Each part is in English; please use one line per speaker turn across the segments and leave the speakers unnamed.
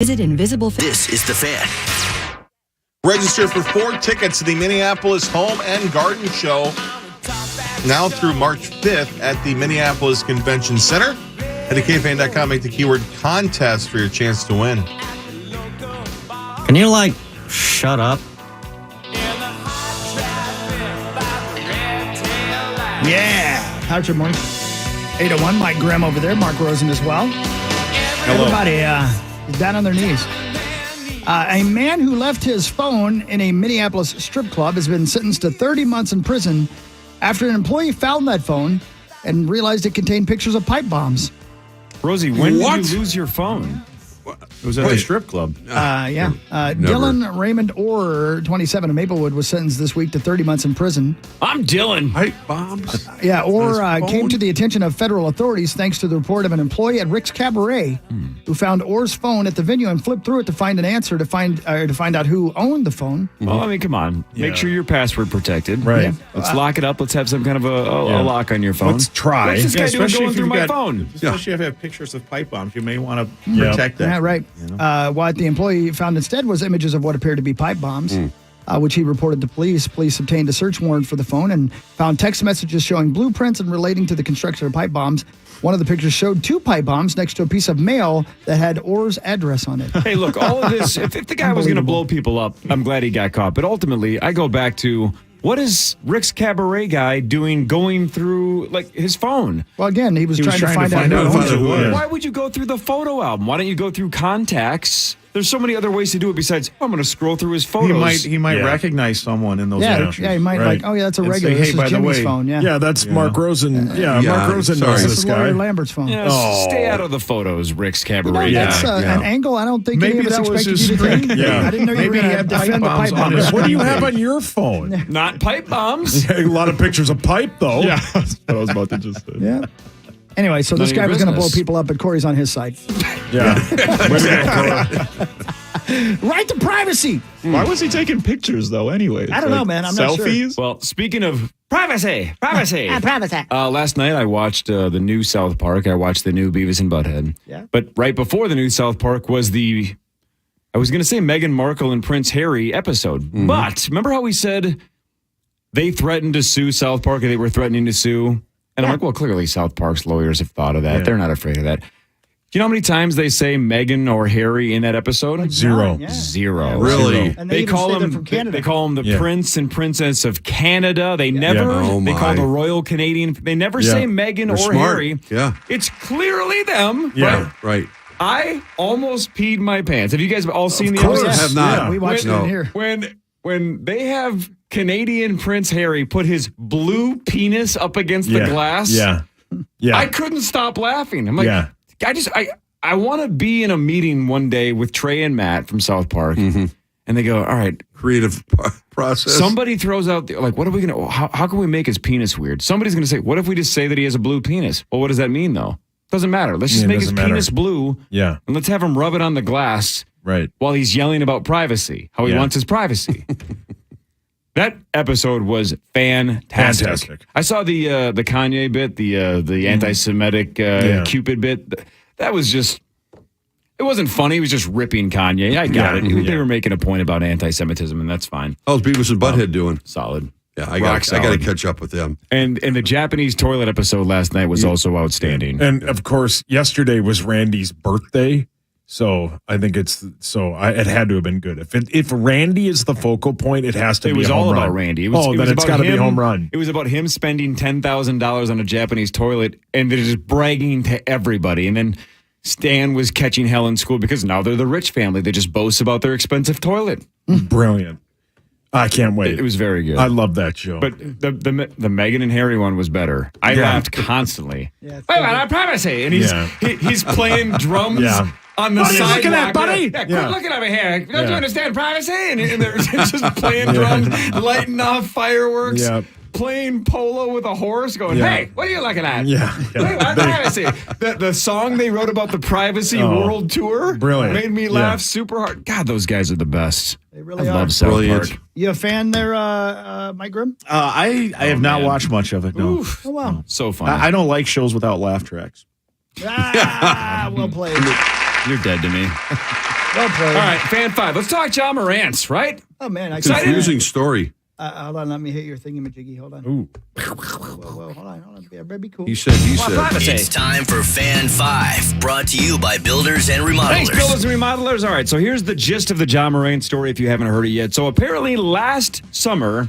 Visit Invisible.
This is The Fan.
Register for 4 tickets to the Minneapolis Home and Garden Show now through March 5th at the Minneapolis Convention Center. Head to kfan.com, make the keyword contest for your chance to win.
Can you, shut up?
Yeah. How's your morning? 801, Mike Grimm over there, Mark Rosen as well.
Hello.
Everybody is down on their knees. A man who left his phone in a Minneapolis strip club has been sentenced to 30 months in prison after an employee found that phone and realized it contained pictures of pipe bombs.
Rosie, when did you lose your phone? It was at a strip club.
Dylan Raymond Orr, 27 of Maplewood, was sentenced this week to 30 months in prison.
I'm Dylan.
Pipe bombs?
Orr came to the attention of federal authorities thanks to the report of an employee at Rick's Cabaret who found Orr's phone at the venue and flipped through it to find an answer to find out who owned the phone.
Well, I mean, come on. Make sure you're password protected.
Right.
Yeah.
Let's lock it up. Let's have some kind of a lock on your phone.
Let's try.
What's this guy doing
especially
going
if
through
you've
my
got-
phone?
Especially if you have pictures of pipe bombs, you may want to protect that.
Yeah, right. What the employee found instead was images of what appeared to be pipe bombs, which he reported to police. Police obtained a search warrant for the phone and found text messages showing blueprints and relating to the construction of pipe bombs. One of the pictures showed 2 pipe bombs next to a piece of mail that had Orr's address on it.
Hey, look, all of this, if the guy was going to blow people up, I'm glad he got caught. But ultimately, I go back to, what is Rick's Cabaret guy doing going through, his phone?
Well, again, he was trying to find out who owns it.
Why would you go through the photo album? Why don't you go through contacts? There's so many other ways to do it besides, I'm going to scroll through his photos.
He might recognize someone in those pictures.
He might that's a
And
regular.
say,
This
hey,
is
by the
Jimmy's
way,
phone.
Yeah, that's Mark Rosen. Mark Rosen knows
This
this
is Lawyer
guy.
Lambert's phone.
Stay out of the photos, Rick's Cabaret.
That's an angle I don't think any of us expected you to think. I didn't know you were
Maybe
going
he
to
had
defend the
pipe
pipe
bombs on
bombs.
his
What do you have on your phone?
Not pipe bombs.
A lot of pictures of pipe, though.
Yeah, that's what I was about to just say.
Yeah. Anyway, so this
None
guy
of
was
your
going to blow
business.
people up, but Corey's on his side.
Yeah.
Right to privacy.
Why was he taking pictures, though, anyway?
I don't know, man. I'm not sure.
Selfies?
Well, speaking of privacy.
Privacy.
Last night I watched the new South Park. I watched the new Beavis and Butthead.
Yeah.
But right before the new South Park was I was going to say Meghan Markle and Prince Harry episode. But remember how we said they threatened to sue South Park, or they were threatening to sue? And I'm like, well, clearly South Park's lawyers have thought of that.
Yeah.
They're not afraid of that. Do you know how many times they say Meghan or Harry in that episode?
Zero.
Yeah.
Zero.
Really?
And they even say they're from Canada.
They call them the Prince and Princess of Canada. They never.
Oh,
they call
my.
the Royal Canadian. They never say Meghan
They're
or
smart.
Harry.
Yeah.
It's clearly them.
Yeah.
Right.
I almost peed my pants. Have you guys all seen the
course.
episode?
Have not.
Yeah, we watched it in here.
When they have Canadian Prince Harry put his blue penis up against the glass.
Yeah. Yeah.
I couldn't stop laughing. I'm like, I want to be in a meeting one day with Trey and Matt from South Park, and they go, all right,
Creative process.
somebody throws out, what are we going to, how can we make his penis weird? Somebody's going to say, what if we just say that he has a blue penis? Well, what does that mean, though? Doesn't matter. Let's just make his penis blue, and let's have him rub it on the glass while he's yelling about privacy, how he wants his privacy. That episode was fantastic. I saw the Kanye bit, the anti-Semitic Cupid bit. That was just, it wasn't funny. It was just ripping Kanye. I got it. They were making a point about anti-Semitism, and that's fine.
How's Beavis and Butthead doing?
Solid.
Yeah, I got to catch up with them.
And the Japanese toilet episode last night was also outstanding.
And of course, yesterday was Randy's birthday. So I think it had to have been good. If Randy is the focal point, it has to be a home run.
It was all about Randy. It was
then it's got to be a home run.
It was about him spending $10,000 on a Japanese toilet and they're just bragging to everybody. And then Stan was catching hell in school because now they're the rich family. They just boast about their expensive toilet.
Brilliant. I can't wait.
It was very good.
I love that show.
But the Meghan and Harry one was better. I laughed constantly. Wait a minute, privacy. And he's playing drums on the sidewalk.
What are you looking at, buddy?
Quit looking at me here. Don't you understand privacy? And they're just playing drums, lighting off fireworks, playing polo with a horse, going, hey, what are you looking at? Wait, what privacy? The song they wrote about the Privacy World Tour made me laugh super hard. God, those guys are the best.
They really
I
are.
love South Park.
You a fan there, Mike Grimm?
I have not watched much of it, no.
Oof.
Oh, wow.
So funny.
I don't like shows without laugh tracks.
Well played.
You're dead to me.
Well played.
All right, fan 5. Let's talk John Morant, right?
Oh, man.
Confusing story.
Hold on. Let me hit your thingamajiggy. Hold on.
Ooh.
Whoa. Hold on. Everybody be cool.
He said.
It's time for Fan 5, brought to you by Builders and Remodelers.
Thanks, Builders and Remodelers. All right, so here's the gist of the John Morant story if you haven't heard it yet. So apparently last summer,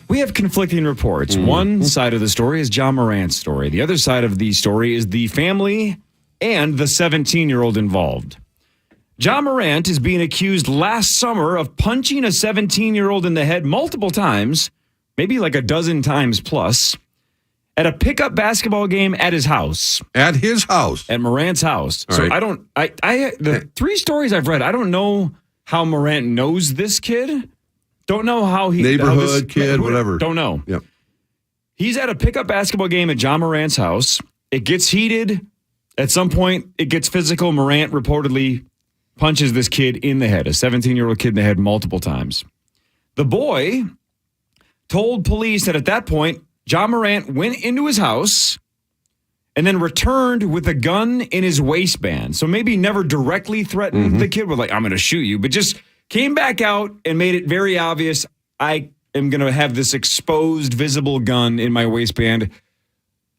we have conflicting reports. One side of the story is John Morant's story. The other side of the story is the family and the 17-year-old involved. John Morant is being accused last summer of punching a 17-year-old in the head multiple times, maybe like a dozen times plus, at a pickup basketball game at his house.
At his house.
At Morant's house.
All
so
right.
The 3 stories I've read, I don't know how Morant knows this kid. Don't know how he...
Neighborhood kid, whatever.
Don't know.
Yep.
He's at a pickup basketball game at John Morant's house. It gets heated. At some point, it gets physical. Morant reportedly punches this kid in the head, a 17-year-old kid in the head multiple times. The boy told police that at that point, John Morant went into his house and then returned with a gun in his waistband. So maybe never directly threatened the kid with like, I'm going to shoot you, but just came back out and made it very obvious, I am going to have this exposed, visible gun in my waistband.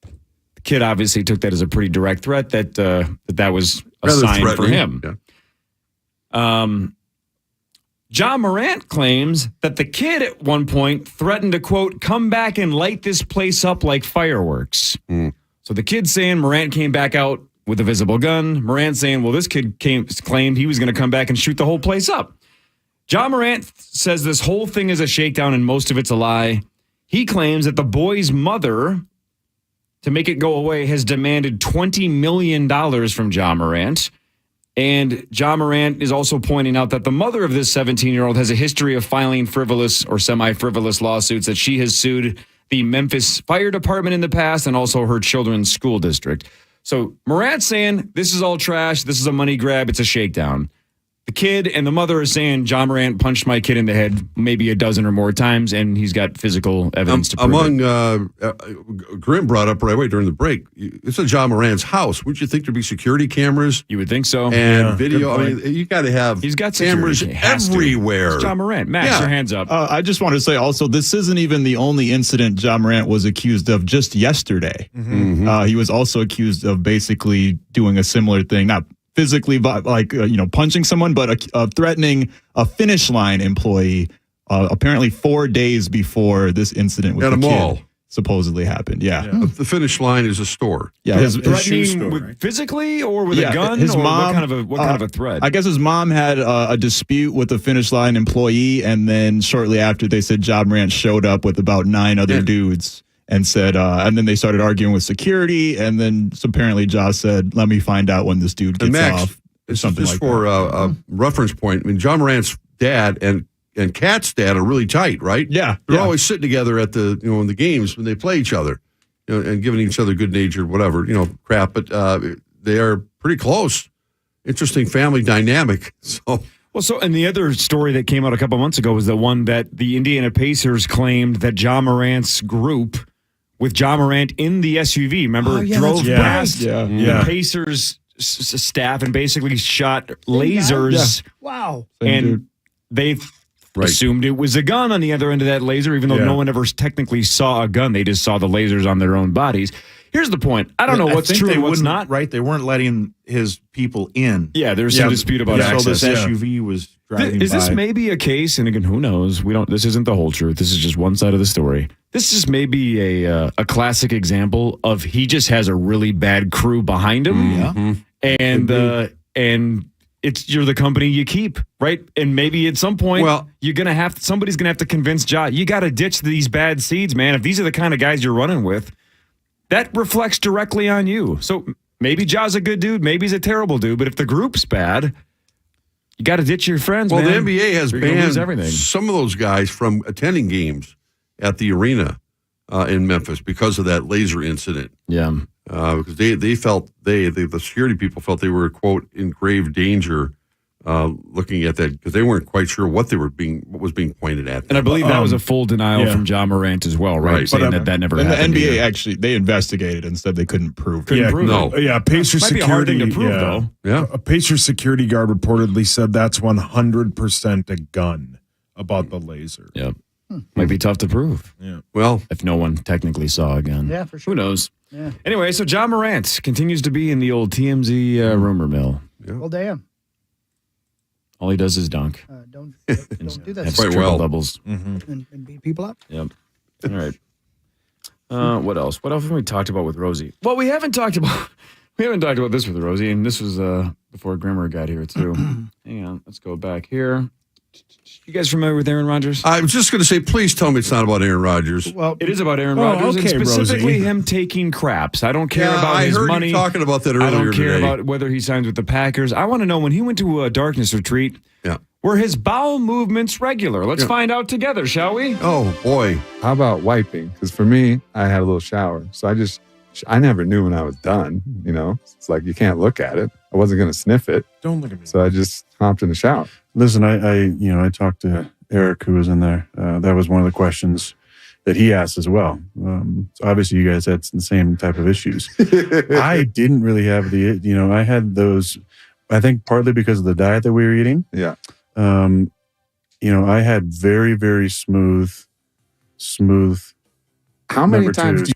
The kid obviously took that as a pretty direct threat that was a
Rather
sign for him.
Yeah.
John Morant claims that the kid at one point threatened to, quote, come back and light this place up like fireworks. So the kid saying Morant came back out with a visible gun. Morant saying, well, this kid claimed he was going to come back and shoot the whole place up. John Morant says this whole thing is a shakedown and most of it's a lie. He claims that the boy's mother, to make it go away, has demanded $20 million from John Morant. And John Morant is also pointing out that the mother of this 17-year-old has a history of filing frivolous or semi-frivolous lawsuits, that she has sued the Memphis Fire Department in the past and also her children's school district. So Morant's saying this is all trash. This is a money grab. It's a shakedown. The kid and the mother are saying John Morant punched my kid in the head maybe a dozen or more times, and he's got physical evidence to prove it.
Grimm brought up right away during the break, it's a John Morant's house. Wouldn't you think there'd be security cameras?
You would think so.
And video. I mean, you got to have
He's got
cameras everywhere.
It's John Morant. Max, your hands up.
I just want to say also, this isn't even the only incident John Morant was accused of just yesterday. He was also accused of basically doing a similar thing, not physically, like punching someone, but threatening a Finish Line employee. Apparently, 4 days before this incident with
at
the
a mall
kid supposedly happened. Yeah.
The Finish Line is a store.
Yeah, his
threatening
shoe store,
with, physically or with a gun?
His
or
mom.
What kind of a threat?
I guess his mom had a dispute with a Finish Line employee, and then shortly after, they said John Morant showed up with about 9 other dudes. And said, and then they started arguing with security, and then apparently Josh said, "Let me find out when this dude gets off." Something
just
like
for
that.
a reference point. I mean, John Morant's dad and Kat's dad are really tight, right?
Yeah,
they're always sitting together at the in the games when they play each other, and giving each other good natured whatever crap. But they are pretty close. Interesting family dynamic.
And the other story that came out a couple months ago was the one that the Indiana Pacers claimed that John Morant's group, with John Morant in the SUV, remember, drove past the Pacers staff and basically shot lasers.
Wow.
And they assumed it was a gun on the other end of that laser, even though no one ever technically saw a gun. They just saw the lasers on their own bodies. Here's the point. I don't know what's true and what's not.
Right? They weren't letting his people in.
Yeah, there's some dispute about access.
So this SUV was driving by.
Is this maybe a case, and again, who knows? This isn't the whole truth. This is just one side of the story. This is maybe a classic example of he just has a really bad crew behind him. And you're the company you keep, right? And maybe at some point, somebody's gonna have to convince Josh, you got to ditch these bad seeds, man. If these are the kind of guys you're running with, that reflects directly on you. So maybe Josh's a good dude, maybe he's a terrible dude, but if the group's bad, you got to ditch your friends.
Well,
man.
the NBA has banned
everything.
Some of those guys from attending games at the arena in Memphis because of that laser incident.
Yeah.
Because they felt the security people felt they were, quote, in grave danger looking at that because they weren't quite sure what was being pointed at.
And I believe that was a full denial from John Morant as well, right? Saying that never happened.
The NBA
either.
actually they investigated and said they couldn't prove it.
Pacer
might
security.
be a hard thing to prove, though.
Yeah,
a Pacer security guard reportedly said that's 100% a gun about the laser.
Yep. Might be tough to prove.
Yeah.
Well,
if no one technically saw a gun.
Yeah, for sure.
Who knows?
Yeah.
Anyway, so John Morant continues to be in the old TMZ rumor mill.
Yeah.
Well, damn.
All he does is dunk.
Don't do that.
Have
Quite
triple
well.
doubles.
And beat people up.
Yep. All right. What else? What else have we talked about with Rosie? Well, we haven't talked about this with Rosie, and this was before Grimmer got here too. Hang on, let's go back here. You guys familiar with Aaron Rodgers?
I was just going to say, please tell me it's not about Aaron Rodgers.
Well,
it is about Aaron Rodgers,
okay,
and specifically
Rosie.
him taking craps. I don't care about his
I heard
money.
you talking about that earlier
I don't care
today.
about whether he signs with the Packers. I want to know when he went to a darkness retreat.
Yeah.
Were his bowel movements regular? Let's find out together, shall we?
Oh boy.
How about wiping? Because for me, I had a little shower. So I never knew when I was done. It's like you can't look at it. I wasn't going to sniff it.
Don't look at me.
So I just hopped in the shower.
Listen, I talked to Eric, who was in there. That was one of the questions that he asked as well. So obviously you guys had the same type of issues. I didn't really have I had those, I think partly because of the diet that we were eating.
Yeah.
I had very, very smooth.
How many
number
times
twos.
do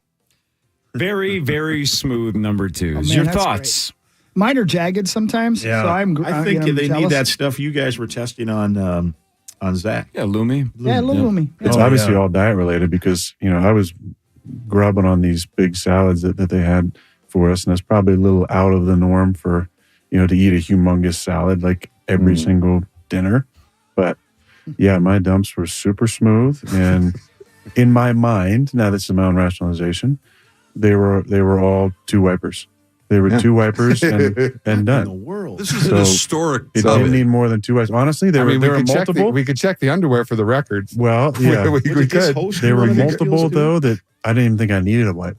Very, very smooth number twos.
Oh, man,
Your
that's
thoughts?
Mine are jagged sometimes.
Yeah.
So
I think they
jealous.
need that stuff you guys were testing on Zach.
Yeah, Lumi.
Yeah, a little me.
It's obviously all diet related because, I was grubbing on these big salads that they had for us. And that's probably a little out of the norm for, to eat a humongous salad like every single dinner. But yeah, my dumps were super smooth. And in my mind, now this is my own rationalization, they were all 2 wipers. They were 2 wipers and
In
done.
the world.
This is an historic.
It didn't need more than 2 wipers. Honestly, there were multiple.
we could check the underwear for the records.
Well, yeah,
we could.
there were multiple though that I didn't even think I needed a wipe.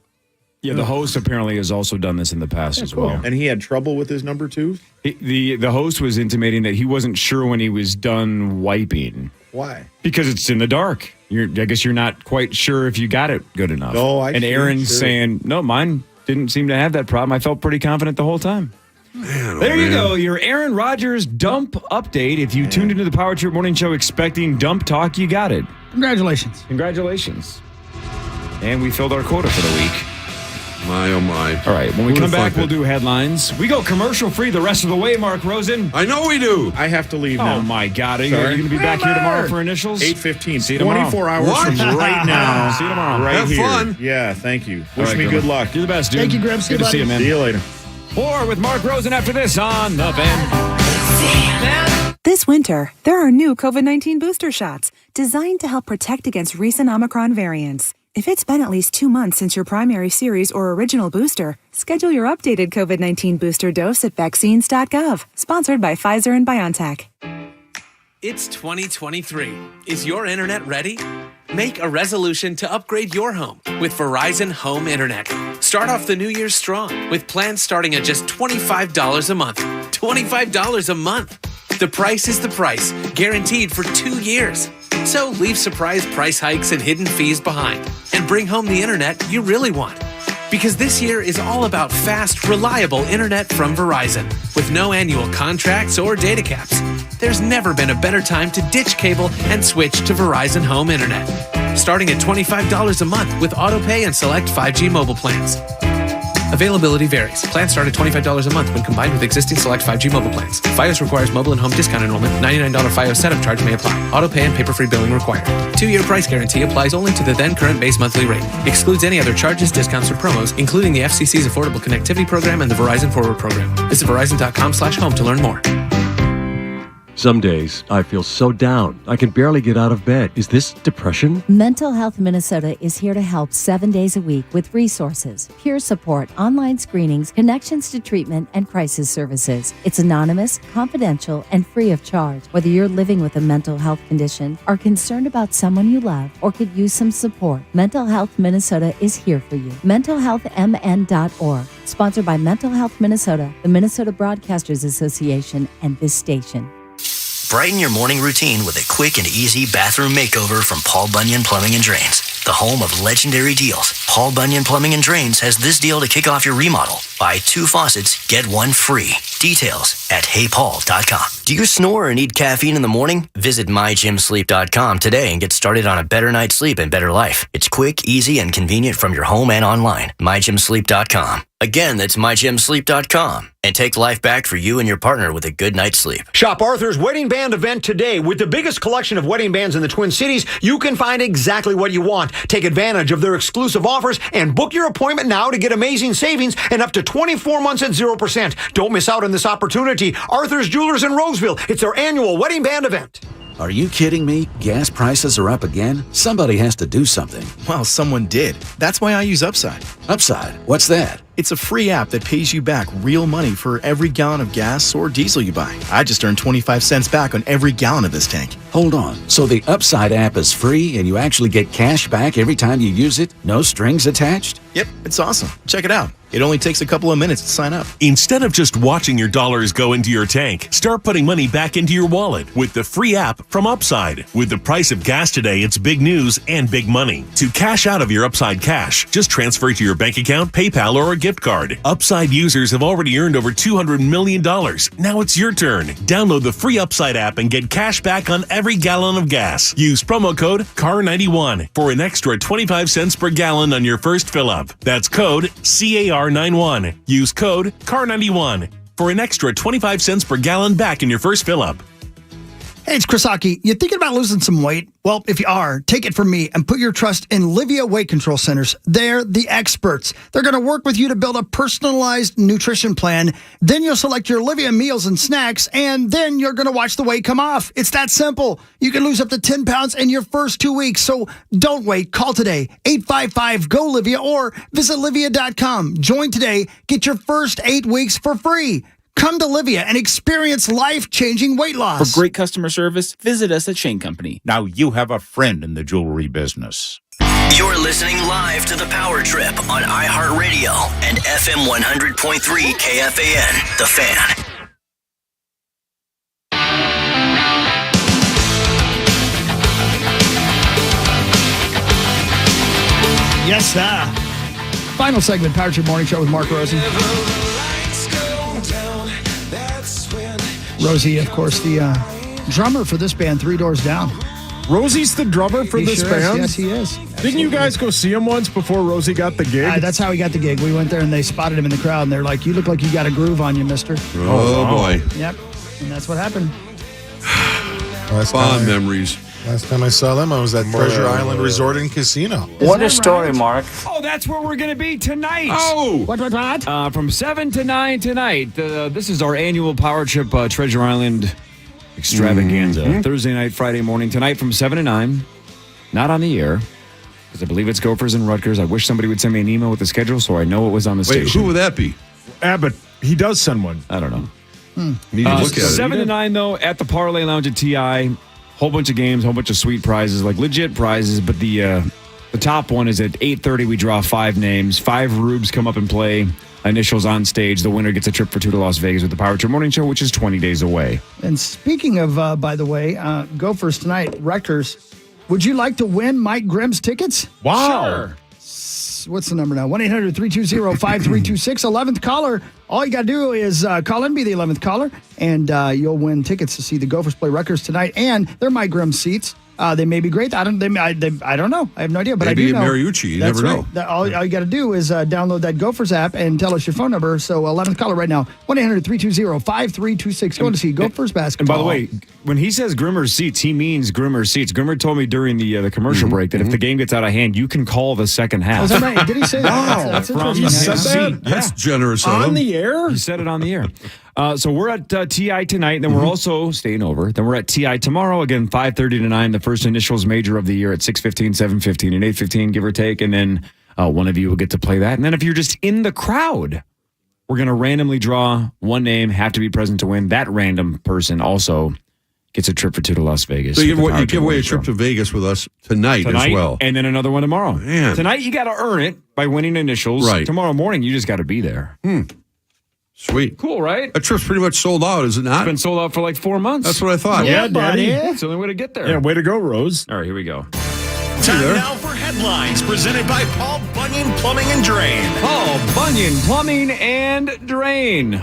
Yeah, the host apparently has also done this in the past as well.
And he had trouble with his number 2?
The host was intimating that he wasn't sure when he was done wiping.
Why?
Because it's in the dark. I guess you're not quite sure if you got it good enough.
Oh, I
And
see,
Aaron's
sure.
saying, no, mine didn't seem to have that problem. I felt pretty confident the whole time.
Man,
There you go, your Aaron Rodgers dump update. If you tuned into the Power Trip Morning Show expecting dump talk, you got it.
Congratulations.
Congratulations. And we filled our quota for the week.
My, oh my.
All right, when we
Who'd
come
have
back,
thought
we'll
that?
do headlines. We go commercial free the rest of the way, Mark Rosen.
I know we do.
I have to leave now.
Oh, my God. Are you
Sorry.
going to be back here tomorrow for initials?
8:15.
See you tomorrow.
24 hours
What?
from right now.
See you tomorrow.
Right
Have
here.
fun.
Yeah, thank you.
All
Wish
right,
me
Grimmer.
good luck.
You're the best, dude.
Thank you, Grimm. See
Good
you,
to see you,
buddy.
man.
See you later.
More with Mark Rosen after this on The Fan.
This winter, there are new COVID-19 booster shots designed to help protect against recent Omicron variants. If it's been at least 2 months since your primary series or original booster, schedule your updated COVID-19 booster dose at vaccines.gov. Sponsored by Pfizer and BioNTech.
It's 2023. Is your internet ready? Make a resolution to upgrade your home with Verizon Home Internet. Start off the new year strong with plans starting at just $25 a month. $25 a month. The price is the price, guaranteed for 2 years. So leave surprise price hikes and hidden fees behind and bring home the internet you really want. Because this year is all about fast, reliable internet from Verizon with no annual contracts or data caps. There's never been a better time to ditch cable and switch to Verizon Home Internet. Starting at $25 a month with autopay and select 5G mobile plans. Availability varies. Plans start at $25 a month when combined with existing select 5G mobile plans. Fios requires mobile and home discount enrollment. $99 Fios setup charge may apply. Autopay and paper-free billing required. 2-year price guarantee applies only to the then current base monthly rate. Excludes any other charges, discounts, or promos, including the FCC's Affordable Connectivity Program and the Verizon Forward Program. Visit Verizon.com/home to learn more.
Some days I feel so down, I can barely get out of bed. Is this depression?
Mental Health Minnesota is here to help 7 days a week with resources, peer support, online screenings, connections to treatment, and crisis services. It's anonymous, confidential, and free of charge. Whether you're living with a mental health condition, are concerned about someone you love, or could use some support, Mental Health Minnesota is here for you. MentalHealthMN.org. Sponsored by Mental Health Minnesota, the Minnesota Broadcasters Association, and this station.
Brighten your morning routine with a quick and easy bathroom makeover from Paul Bunyan Plumbing and Drains. The home of legendary deals, Paul Bunyan Plumbing and Drains has this deal to kick off your remodel. Buy 2 faucets, get 1 free. Details at heypaul.com. Do you snore or need caffeine in the morning? Visit mygymsleep.com today and get started on a better night's sleep and better life. It's quick, easy, and convenient from your home and online. mygymsleep.com. Again, that's mygymsleep.com. And take life back for you and your partner with a good night's sleep.
Shop Arthur's Wedding Band event today. With the biggest collection of wedding bands in the Twin Cities, you can find exactly what you want. Take advantage of their exclusive offers and book your appointment now to get amazing savings and up to 24 months at 0%. Don't miss out on this opportunity. Arthur's Jewelers in Roseville. It's their annual wedding band event.
Are you kidding me? Gas prices are up again? Somebody has to do something.
Well, someone did. That's why I use Upside.
Upside? What's that?
It's a free app that pays you back real money for every gallon of gas or diesel you buy. I just earned 25 cents back on every gallon of this tank.
Hold on. So the Upside app is free and you actually get cash back every time you use it? No strings attached?
Yep, it's awesome. Check it out. It only takes a couple of minutes to sign up.
Instead of just watching your dollars go into your tank, start putting money back into your wallet with the free app from Upside. With the price of gas today, it's big news and big money. To cash out of your Upside cash, just transfer it to your bank account, PayPal, or a gift card. Upside users have already earned over $200 million. Now it's your turn. Download the free Upside app and get cash back on every gallon of gas. Use promo code CAR91 for an extra 25 cents per gallon on your first fill-up. That's code CAR91. Use code CAR91 for an extra 25 cents per gallon back in your first fill-up.
Hey, it's Chris Hockey. You thinking about losing some weight? Well, if you are, take it from me and put your trust in Livia Weight Control Centers. They're the experts. They're going to work with you to build a personalized nutrition plan. Then you'll select your Livia meals and snacks, and then you're going to watch the weight come off. It's that simple. You can lose up to 10 pounds in your first 2 weeks. So don't wait. Call today, 855-GO-LIVIA, or visit Livia.com. Join today. Get your first 8 weeks for free. Come to Livia and experience life-changing weight loss.
For great customer service, visit us at Shane Company. Now you have a friend in the jewelry business.
You're listening live to The Power Trip on iHeartRadio and FM 100.3 KFAN, The Fan.
Yes, sir. Final segment, Power Trip Morning Show with Mark Rosen. Rosie, of course, the drummer for this band, Three Doors Down.
Rosie's the drummer for this band?
Yes, he is.
Didn't you guys go see him once before Rosie got the gig?
That's how he got the gig. We went there and they spotted him in the crowd and they're like, "You look like you got a groove on you, mister."
Oh, boy.
Yep. And that's what happened.
Fond memories.
Last time I saw them, I was at Treasure Island Resort and Casino.
What a story, Mark.
Oh, that's where we're going to be tonight.
Oh!
What?
From 7 to 9 tonight. This is our annual Power Trip Treasure Island extravaganza. Thursday night, Friday morning. Tonight from 7 to 9. Not on the air, because I believe it's Gophers and Rutgers. I wish somebody would send me an email with the schedule so I know it was on the station.
Who would that be?
Abbott. He does send one.
I don't know.
Need to look at it.
7 to 9, though, at the Parlay Lounge at TI. Whole bunch of games, whole bunch of sweet prizes, like legit prizes. But the top one is at 8:30. We draw 5 names. 5 rubes come up and play. Initials on stage. The winner gets a trip for 2 to Las Vegas with the Power Trip Morning Show, which is 20 days away.
And speaking of, by the way, Gophers tonight, Rutgers. Would you like to win Mike Grimm's tickets?
Wow.
Sure.
What's the number now? 1-800-320-5326. 11th caller. All you got to do is call in, be the 11th caller, and you'll win tickets to see the Gophers play Rutgers tonight. And they're Mike Grimm seats. They may be great. I don't know. I have no idea, but
Maybe
I do know.
Mariucci. You never know.
All you got to do is download that Gophers app and tell us your phone number. So 11th caller right now, 1-800-320-5326. Going to see Gophers basketball.
And by the way, when he says Grimmer's seats, he means Grimmer's seats. Grimmer told me during the commercial break that if the game gets out of hand, you can call the second half.
Oh, is that right? Did he say that?
Wow.
That's
From
interesting.
his seat.
That's generous of him.
On the air?
He said it on the air. So we're at TI tonight, and then we're also staying over. Then we're at TI tomorrow, again, 5:30 to 9, the first initials major of the year at 6:15, 7:15, and 8:15, give or take. And then one of you will get to play that. And then if you're just in the crowd, we're going to randomly draw one name, have to be present to win. That random person also gets a trip for 2 to Las Vegas.
So you give away a trip to Vegas with us tonight as well.
And then another one tomorrow.
Man.
Tonight, you got to earn it by winning initials.
Right.
Tomorrow morning, you just got to be there.
Sweet.
Cool, right?
That trip's pretty much sold out, is it not?
It's been sold out for like 4 months.
That's what I thought.
Yeah, Daddy.
It's the only way to get there.
Yeah, way to go, Rose.
All right, here we go.
Time now for headlines presented by Paul Bunyan Plumbing and Drain.
Paul Bunyan Plumbing and Drain.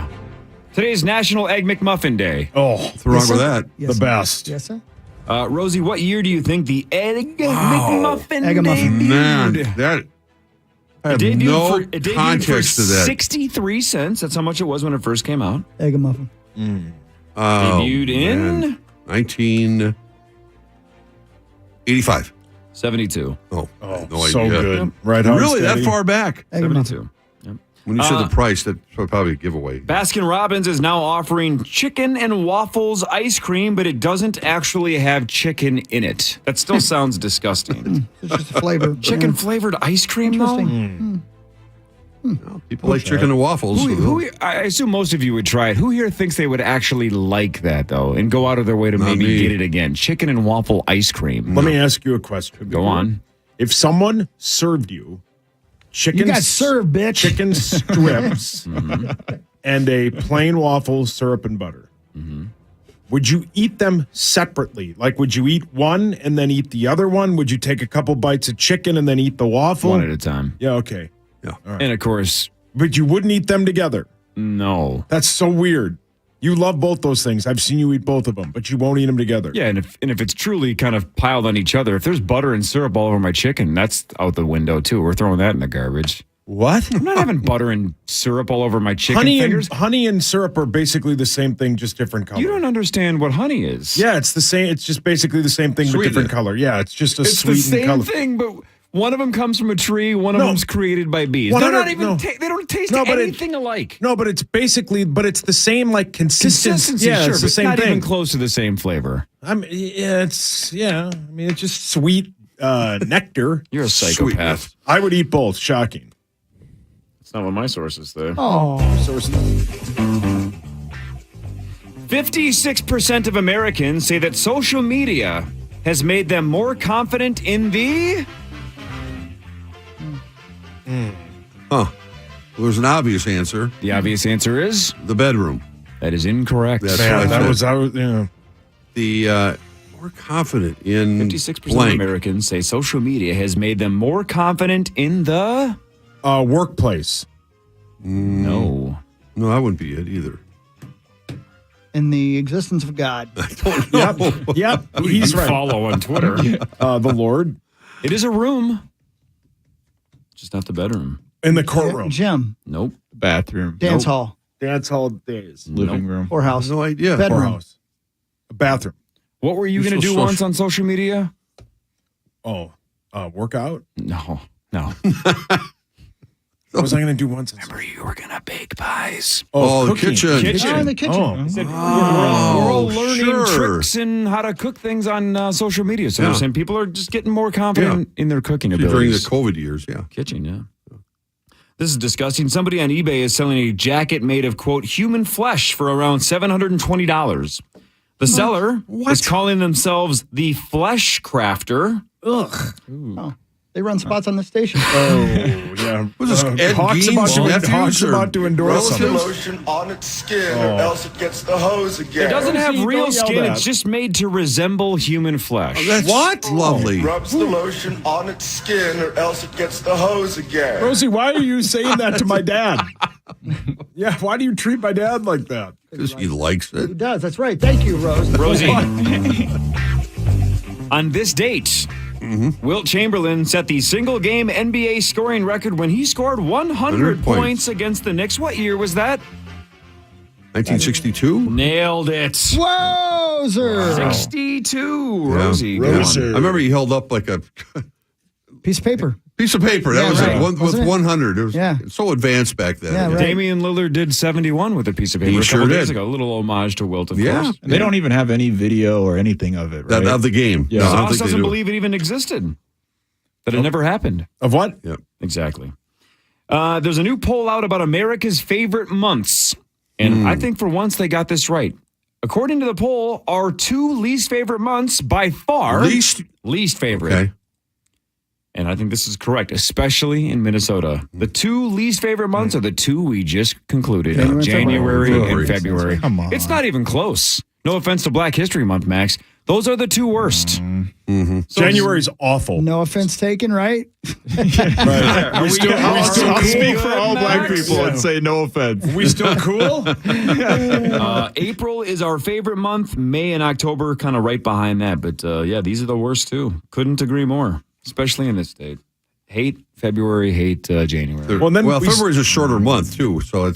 Today's National Egg McMuffin Day.
Oh,
what's wrong with that?
Yes,
the best.
Yes, sir.
Rosie, what year do you think the Egg McMuffin
Egg McMuffin.
debuted?
Man, that I have no
It debuted
context
for
to that.
63 cents. That's how much it was when it first came out.
Egg muffin.
Debuted in
1985.
72.
Oh, I had no
so
idea.
good. Right on,
Really,
Steady.
that far back?
Egg muffin.
72. Yep.
When you said the price, that's probably a giveaway.
Baskin Robbins is now offering chicken and waffles ice cream, but it doesn't actually have chicken in it. That still sounds disgusting.
It's just a flavor.
Chicken flavored ice cream, though?
Interesting.
Well, people like chicken and waffles.
I assume most of you would try it. Who here thinks they would actually like that, though, and go out of their way to maybe
me.
get it again? Chicken and waffle ice cream.
Let me ask you a question.
Go on.
If someone served you chicken,
You got served, bitch.
chicken strips and a plain waffle, syrup, and butter, would you eat them separately? Like, would you eat one and then eat the other one? Would you take a couple bites of chicken and then eat the waffle?
One at a time.
Yeah, okay.
Yeah.
All right.
And of course,
But you wouldn't eat them together.
no.
That's so weird. You love both those things. I've seen you eat both of them, but you won't eat them together.
Yeah, and if it's truly kind of piled on each other, if there's butter and syrup all over my chicken, that's out the window too. We're throwing that in the garbage.
What?
I'm not having butter and syrup all over my chicken
honey
fingers.
honey and syrup are basically the same thing, just different color.
You don't understand what honey is.
Yeah, it's the same. It's just basically the same thing, but different color. Yeah, it's just a
It's the
sweetened
same
color.
thing, but one of them comes from a tree, one of them's created by bees. They're not even. They don't taste anything alike.
No, but it's basically, it's the same like consistency. Yeah,
sure,
it's
but
the same
not
thing.
even close to the same flavor.
I mean, it's just sweet nectar.
You're a psychopath.
I would eat both. Shocking.
That's not what my sources say.
Oh,
56% of Americans say that social media has made them more confident in the.
Huh. Well, there's an obvious answer.
The obvious answer is
the bedroom.
That is incorrect.
That's
Yeah,
what I
that
said.
was
The more confident in
56%
blank.
of Americans say social media has made them more confident in the
workplace.
No.
No, that wouldn't be it either.
In the existence of God.
Yep.
Who
He's
do you
right.
follow on Twitter?
The Lord.
It is a room, just not the bedroom.
In the courtroom.
Gym.
Nope.
Bathroom.
Dance hall.
Dance hall days.
Living room.
Whorehouse.
No idea.
Bedroom.
Whorehouse. A bathroom.
What were you going to do once on social media?
Oh, workout?
No.
What was I going to do once?
Remember, you were going to bake pies.
Oh, the
cooking.
kitchen.
Oh, in the kitchen.
Oh.
I said, we're all learning
sure.
tricks and how to cook things on social media. So they're saying people are just getting more confident in their cooking
During the
abilities.
COVID years, yeah.
Kitchen, yeah. This is disgusting. Somebody on eBay is selling a jacket made of, quote, human flesh for around $720. The seller is calling themselves the Flesh Crafter.
Ugh. Oh, they run spots on the station.
Oh, yeah.
Was this Ed
Hawk's
Gein's
about
nephews
to,
or
about to endorse
relatives?
something.
Lotion on its skin, or else it gets the hose again.
It doesn't have
Rosie,
real
don't yell
skin.
that.
It's just made to resemble human flesh.
That's
What?
lovely.
Rubs the lotion on its skin, or else it gets the hose again.
Rosie, why are you saying that to my dad? Yeah, why do you treat my dad like that?
Because he likes
He
it.
does. That's right. Thank you, Rose.
Rosie. On this date, Wilt Chamberlain set the single game NBA scoring record when he scored 100 points against the Knicks. What year was that?
1962?
Nailed it.
Wozer.
62. Rosie.
Yeah.
Good
Rosie.
one.
I remember he held up like a
Piece of paper.
piece of paper. That
Yeah,
was
right.
it. With
Wasn't it?
100. It was
Yeah.
so advanced back then.
Yeah, right.
Damian Lillard did 71 with a piece of paper
He
a couple
sure
days
did.
ago. A little homage to Wilt, of
Yeah.
course.
And they don't even have any video or anything of it, right?
Of the game.
Yeah.
No, I don't
Sauce
think they
doesn't
do.
believe it even existed. That it never happened.
Of what?
Yep.
Exactly. There's a new poll out about America's favorite months. And I think for once they got this right. According to the poll, our two least favorite months by far.
Least
favorite.
Okay.
and I think this is correct, especially in Minnesota. The two least favorite months are the two we just concluded, January and February.
Come on.
It's not even close. No offense to Black History Month, Max. Those are the two worst.
So January's awful.
No offense taken, right?
I'll speak for all black people and say no offense.
We still cool?
April is our favorite month. May and October kind of right behind that. But these are the worst too. Couldn't agree more, especially in this state. Hate February, hate January.
February's a shorter month too, so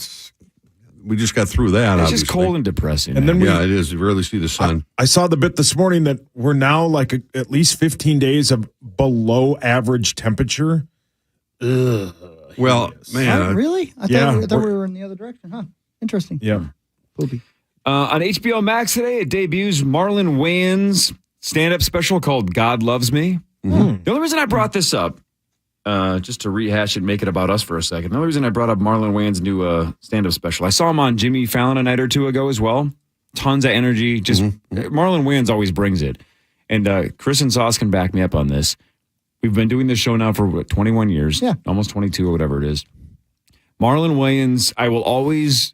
we just got through that.
It's
obviously.
just cold and depressing.
And then
it is. You rarely see the sun.
I saw the bit this morning that we're now like at least 15 days of below average temperature. Ugh.
Well, man.
Really? I thought we were in the other direction, huh? Interesting.
Yeah.
Poopy.
On HBO Max today, it debuts Marlon Wayans' stand-up special called God Loves Me. The only reason I brought this up, just to rehash it, make it about us for a second. The only reason I brought up Marlon Wayans' new stand-up special, I saw him on Jimmy Fallon a night or two ago as well. Tons of energy. Just Marlon Wayans always brings it. And Chris and Sauce can back me up on this. We've been doing this show now for 21 years, almost 22 or whatever it is. Marlon Wayans, I will always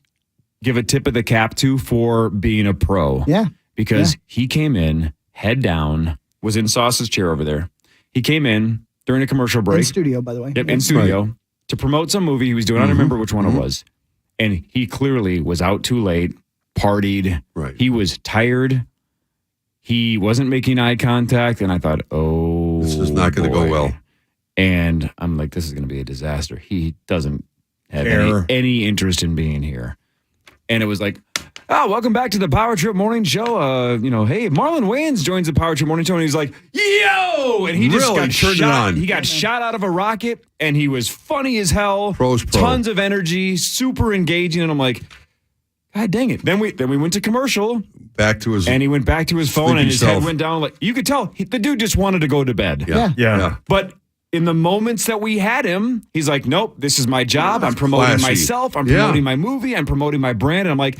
give a tip of the cap to for being a pro.
Yeah.
Because he came in, head down, was in Sauce's chair over there. He came in during a commercial break.
In studio, by the way.
Yep, in studio to promote some movie he was doing. I don't remember which one it was. And he clearly was out too late, partied.
Right.
He was tired. He wasn't making eye contact. And I thought, this is not going to go well. And I'm like, this is going to be a disaster. He doesn't have any interest in being here. And it was like, welcome back to the Power Trip Morning Show. Hey, Marlon Wayans joins the Power Trip Morning Show, and he's like, yo! And he just got shot. He got shot out of a rocket, and he was funny as hell. Tons of energy, super engaging, and I'm like, God dang it. Then we went to commercial. And he went back to his phone, and his head went down. Like you could tell, the dude just wanted to go to bed.
Yeah.
But in the moments that we had him, he's like, nope, this is my job. I'm promoting myself. I'm promoting my movie. I'm promoting my brand. And I'm like,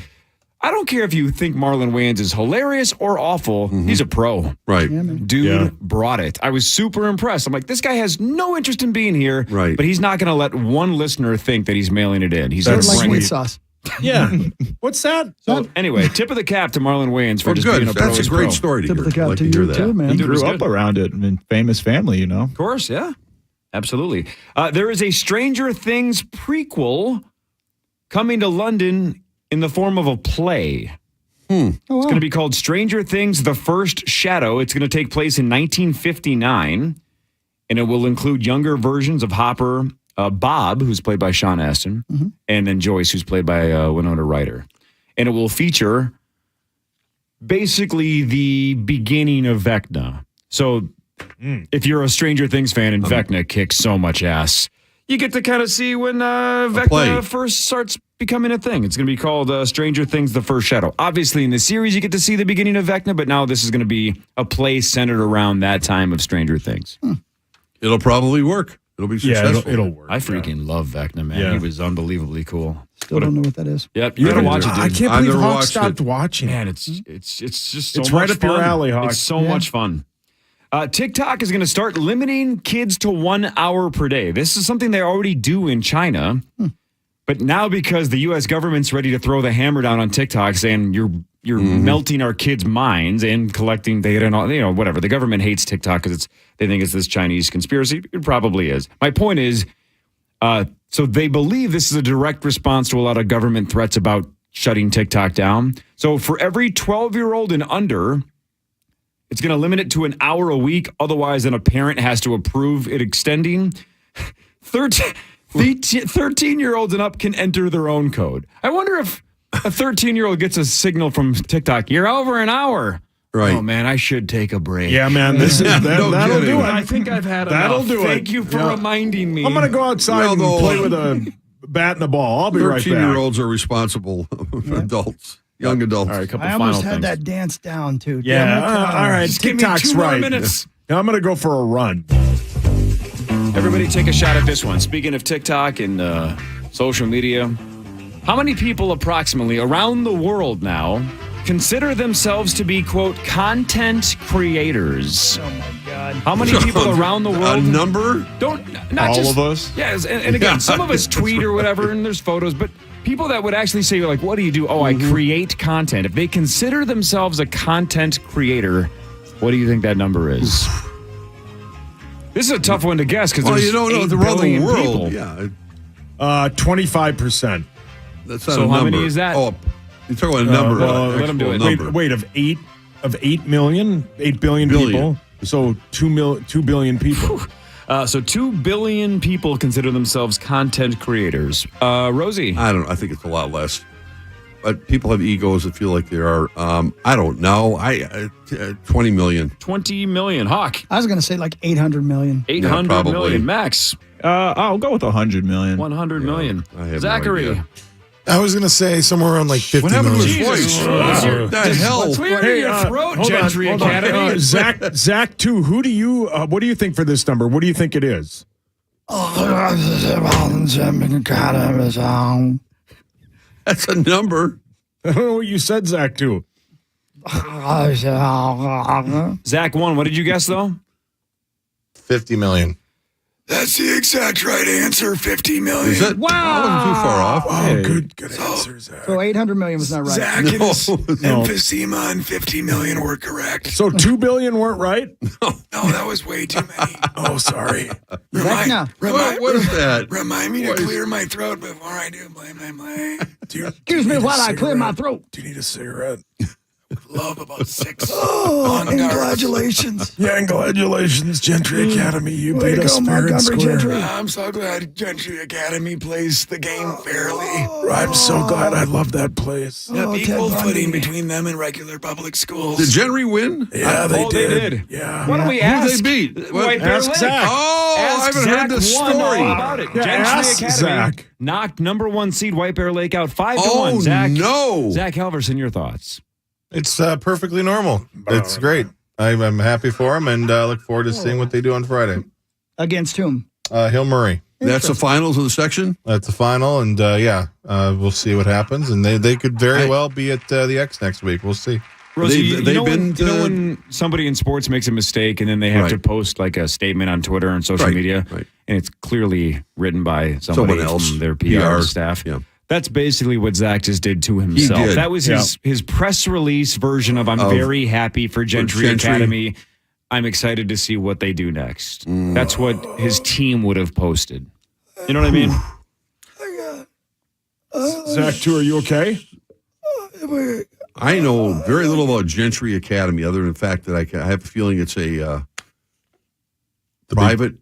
I don't care if you think Marlon Wayans is hilarious or awful. He's a pro.
Right.
Dude brought it. I was super impressed. I'm like, this guy has no interest in being here.
Right.
But he's not going to let one listener think that he's mailing it in. He's
like meat sauce.
Yeah. What's that?
So anyway, tip of the cap to Marlon Wayans for just being a pro.
That's a great story to
Tip
hear.
of the cap
Like
to
hear
you
that.
too, man.
He grew up around it. I mean, famous family,
Of course, yeah. Absolutely. There is a Stranger Things prequel coming to London in the form of a play. It's going to be called Stranger Things: The First Shadow. It's going to take place in 1959, and it will include younger versions of Hopper, Bob, who's played by Sean Astin, and then Joyce, who's played by Winona Ryder. And it will feature basically the beginning of Vecna. So if you're a Stranger Things fan and Vecna kicks so much ass, you get to kind of see when Vecna first starts becoming a thing. It's going to be called Stranger Things: The First Shadow. Obviously, in the series, you get to see the beginning of Vecna, but now this is going to be a play centered around that time of Stranger Things.
It'll probably work. It'll be successful.
It'll work.
I freaking love Vecna, man.
Yeah.
He was unbelievable cool.
Still don't know what that is.
Yep, you got to watch it, dude.
I can't believe Hawk stopped watching.
Man, it's just so
It's
much
right up
fun.
your alley, Hawk.
It's so much fun. TikTok is going to start limiting kids to 1 hour per day. This is something they already do in China. But now because the U.S. government's ready to throw the hammer down on TikTok saying you're melting our kids' minds and collecting data and all, whatever. The government hates TikTok because they think it's this Chinese conspiracy. It probably is. My point is, so they believe this is a direct response to a lot of government threats about shutting TikTok down. So for every 12-year-old and under, it's going to limit it to an hour a week. Otherwise, then a parent has to approve it extending. 13-year-olds and up can enter their own code. I wonder if a 13-year-old gets a signal from TikTok, you're over an hour.
Right.
Oh, man, I should take a break.
Yeah, man, that'll do it.
I think I've had
That'll
enough.
do it.
Thank you for reminding me.
I'm going to go outside and play with a bat and a ball. I'll be right back.
13-year-olds are responsible for adults, young adults.
All right, a couple
I
final
almost had
things.
that dance down too.
Yeah, all right.
Just give me
TikTok's
2 more
right.
minutes.
Now I'm going to go for a run.
Everybody take a shot at this one. Speaking of TikTok and social media, how many people approximately around the world now consider themselves to be, quote, content creators?
Oh my God.
How many people around the world?
A number?
Not
all
just,
of us?
Yes, and again, some of us tweet or whatever, and there's photos, but people that would actually say, like, what do you do? Oh, I create content. If they consider themselves a content creator, what do you think that number is? This is a tough one to guess because there's 8 billion people.
Yeah.
25%.
That's not
So
a
how
number.
many is that?
Oh, you're talking about a number.
let him do it.
Number.
Wait, of 8 billion people. So 2 billion people.
So 2 billion people consider themselves content creators. Rosie?
I don't know. I think it's a lot less. But people have egos that feel like they are. I don't know. 20 million.
20 million. Hawk?
I was going to say like 800 million.
800 million. Max?
I'll go with 100 million.
100 million.
I have
Zachary?
no idea.
I was going to say somewhere around like 50
What happened to
million.
his voice? What the hell?
Clear your throat, Gentry Academy.
Zach, too. What do you think for this number? What do you think it is?
That's a number.
I don't know what you said, Zach, too.
Zach 1, what did you guess, though?
50 million. That's the exact right answer, 50 million.
Is that?
Wow.
I wasn't too far off.
Oh, good answer, Zach.
So 800 million was not right.
Zach and his emphysema and 50 million were correct.
So 2 billion weren't right?
No, that was way too many.
Oh, sorry.
Zach, now.
What is that?
Remind me to clear my throat before I do blame.
Excuse me while I clear my throat.
Do you need a cigarette?
Love about 6.
Oh, congratulations.
Yeah, congratulations, Gentry Academy. You beat us fair and square.
I'm so glad Gentry Academy plays the game fairly.
I'm so glad. I love that place.
Equal footing between them and regular public schools.
Did Gentry win?
Yeah, they
did.
Yeah.
Why don't we
Who
ask?
did they beat?
White Bear
Ask
Lake.
Zach.
Oh, I
Ask
haven't heard this
Zach
story.
all about it.
Yeah,
Gentry
ask
Academy
Zach.
knocked number 1 seed White Bear Lake out 5-1.
Oh,
Zach,
no.
Zach Halverson, your thoughts?
It's perfectly normal. It's great. I'm happy for them and look forward to seeing what they do on Friday.
Against whom?
Hill Murray.
That's the finals of the section?
That's the final, and we'll see what happens. And they could very well be at the X next week. We'll see.
Rosie,
They've been
you know when somebody in sports makes a mistake and then they have to post like a statement on Twitter and social media, and it's clearly written by someone else from their PR staff.
Yeah.
That's basically what Zach just did to himself.
He did.
That was his press release version of I'm very happy for Gentry Academy. I'm excited to see what they do next. That's what his team would have posted. You know what I mean?
Zach, too, are you okay?
I know very little about Gentry Academy other than the fact that I have a feeling it's a private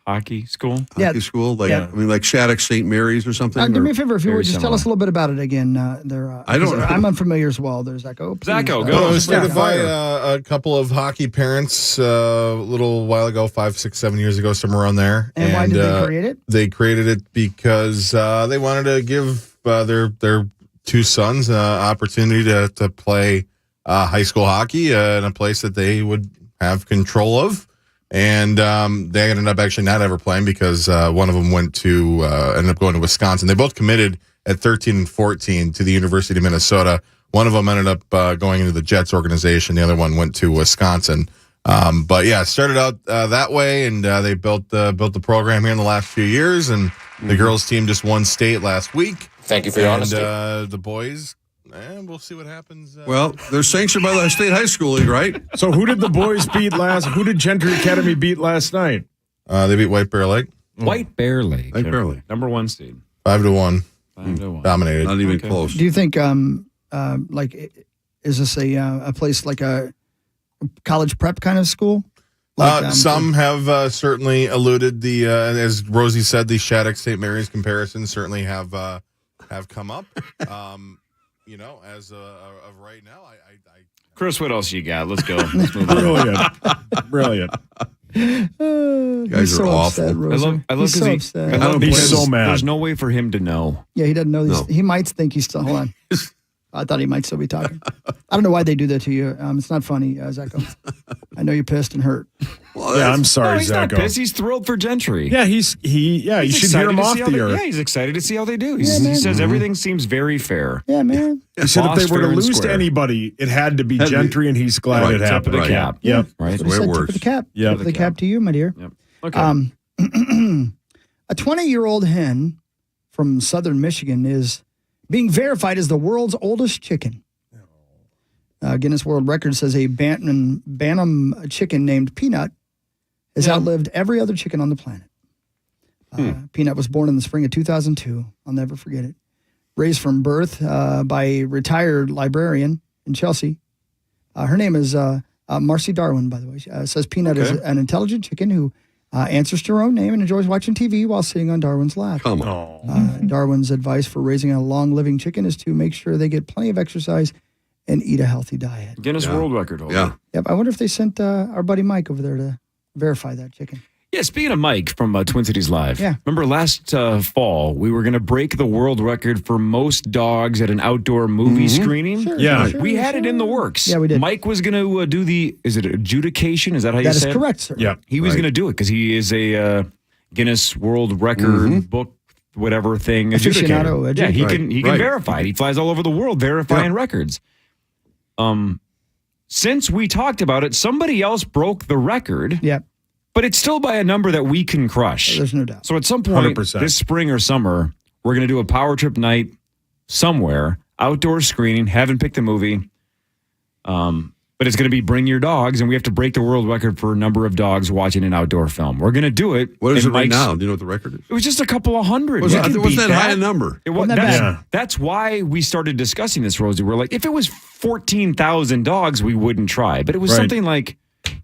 hockey school.
Hockey school? Like Shattuck St. Mary's or something?
Do me a favor, if you would just tell us a little bit about it again.
I don't know.
I'm unfamiliar as well. There's Zacho.
Zacho,
go. It was started by a couple of hockey parents a little while ago, 5, 6, 7 years ago, somewhere around there.
And why did they create it?
They created it because they wanted to give their 2 sons an opportunity to play high school hockey in a place that they would have control of. And they ended up actually not ever playing because one of them ended up going to Wisconsin. They both committed at 13 and 14 to the University of Minnesota. One of them ended up going into the Jets organization. The other one went to Wisconsin. But yeah, it started out that way, and they built the program here in the last few years. And the girls team just won state last week.
Thank you for your honesty.
The boys. And we'll see what happens.
Well, they're sanctioned by the State High School League, right?
So who did the boys beat who did Gentry Academy beat last night?
They beat White Bear Lake.
White Bear Lake.
White Bear Lake.
Number 1 seed.
5-1.
5-1.
Dominated.
Not even close.
Do you think, is this a place like a college prep kind of school?
Some have certainly alluded as Rosie said, the Shattuck St. Mary's comparisons certainly have come up. As of right now, I
Chris, what else you got? Let's go. Let's move on.
Brilliant.
Guys are awful.
I love
he's so
he's
so mad.
There's no way for him to know.
Yeah, he doesn't know these.
No.
He might think he's still. Hold on. I thought he might still be talking. I don't know why they do that to you. It's not funny, Zacho. I know you're pissed and hurt.
Well,
I'm sorry,
he's
Zacho.
not pissed. He's thrilled for Gentry.
Yeah, you should hear him off the earth.
Yeah, he's excited to see how they do. He says everything seems very fair.
Yeah, man.
He said if they were to
Fair and
lose to
square.
anybody, it had to be Gentry, and he's glad it
Tip of
happened.
the cap.
Yep.
Right.
That's what he said, tip of the cap.
Yep.
Tip of the cap to you, my dear.
Yep. Okay.
A 20-year-old hen from southern Michigan is being verified as the world's oldest chicken. Guinness World Record says a Bantam chicken named Peanut has outlived every other chicken on the planet. Peanut was born in the spring of 2002. I'll never forget it. Raised from birth by a retired librarian in Chelsea. Her name is Marcy Darwin, by the way. Says Peanut is an intelligent chicken who answers to her own name and enjoys watching TV while sitting on Darwin's lap.
Come on.
Darwin's advice for raising a long-living chicken is to make sure they get plenty of exercise and eat a healthy diet.
Guinness World Record holder.
Yeah.
Yep. I wonder if they sent our buddy Mike over there to verify that chicken.
Yeah, speaking of Mike from Twin Cities Live.
Yeah.
Remember last fall, we were going to break the world record for most dogs at an outdoor movie screening?
Yeah.
We had it in the works.
Yeah, we did.
Mike was going to do is it adjudication? Is that how you say it?
That is correct, sir.
Yeah.
He was going to do it because he is a Guinness World Record book, whatever thing.
Aficionado.
Yeah, he can
Right.
verify it. He flies all over the world verifying records. Since we talked about it, somebody else broke the record.
Yep.
But it's still by a number that we can crush.
There's no doubt.
So at some point
100%.
this spring or summer, we're going to do a power trip night somewhere, outdoor screening, haven't picked a movie. But it's going to be bring your dogs, and we have to break the world record for a number of dogs watching an outdoor film. We're going to do it.
What is it
and
right
Mike's-
now? Do you know what the record is?
It was just a couple of hundred.
Was
You
that,
can
wasn't
beat
that high a number?
It was,
Wasn't that bad?
that's why we started discussing this, Rosie. We're like, if it was 14,000 dogs, we wouldn't try. But it was something like,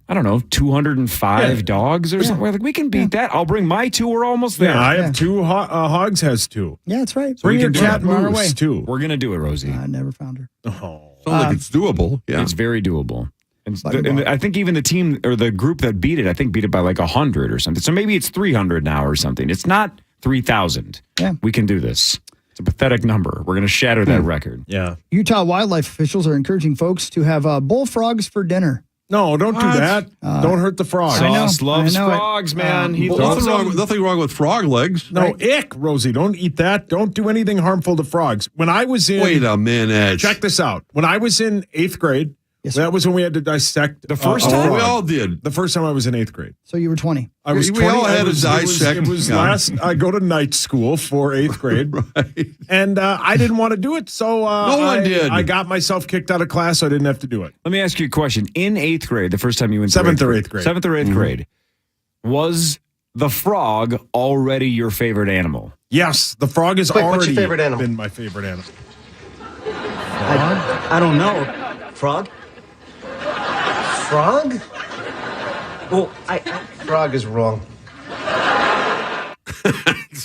I don't know, 205 dogs or something. We're like, we can beat that. I'll bring my two. We're almost there.
Yeah, I have two. Hogs has two.
Yeah, that's right.
Bring
we
your
can do
cat
that.
We're on our way.
Moose, too.
We're going to do it, Rosie.
I never found her.
Oh.
Sounds like it's doable. Yeah.
It's very doable. And I think even the team or the group that beat it, I think beat it by like 100 or something. So maybe it's 300 now or something. It's not 3,000.
Yeah.
We can do this. It's a pathetic number. We're going to shatter that record.
Yeah.
Utah wildlife officials are encouraging folks to have bullfrogs for dinner.
No, don't do that. Don't hurt the frog.
Sauce loves
I know it.
frogs, man. He loves
nothing wrong with frog legs.
No, ick, Rosie. Don't eat that. Don't do anything harmful to frogs. When I was in...
Wait a minute.
Check this out. When I was in 8th grade, that was when we had to dissect
the first time.
We all did.
The first time I was in 8th grade.
So you were 20.
I was
We
20.
all had
I was,
to dissect.
It was last. I go to night school for 8th grade,
Right.
and I didn't want to do it, so
No one did.
I got myself kicked out of class, so I didn't have to do it.
Let me ask you a question. In 8th grade, the first time you went to
7th or 8th grade.
7th or 8th grade, was the frog already your favorite animal?
Yes, the frog has
Quick, what's
already
your favorite animal?
been my favorite animal.
I don't know. Frog? Frog? Well, frog is wrong.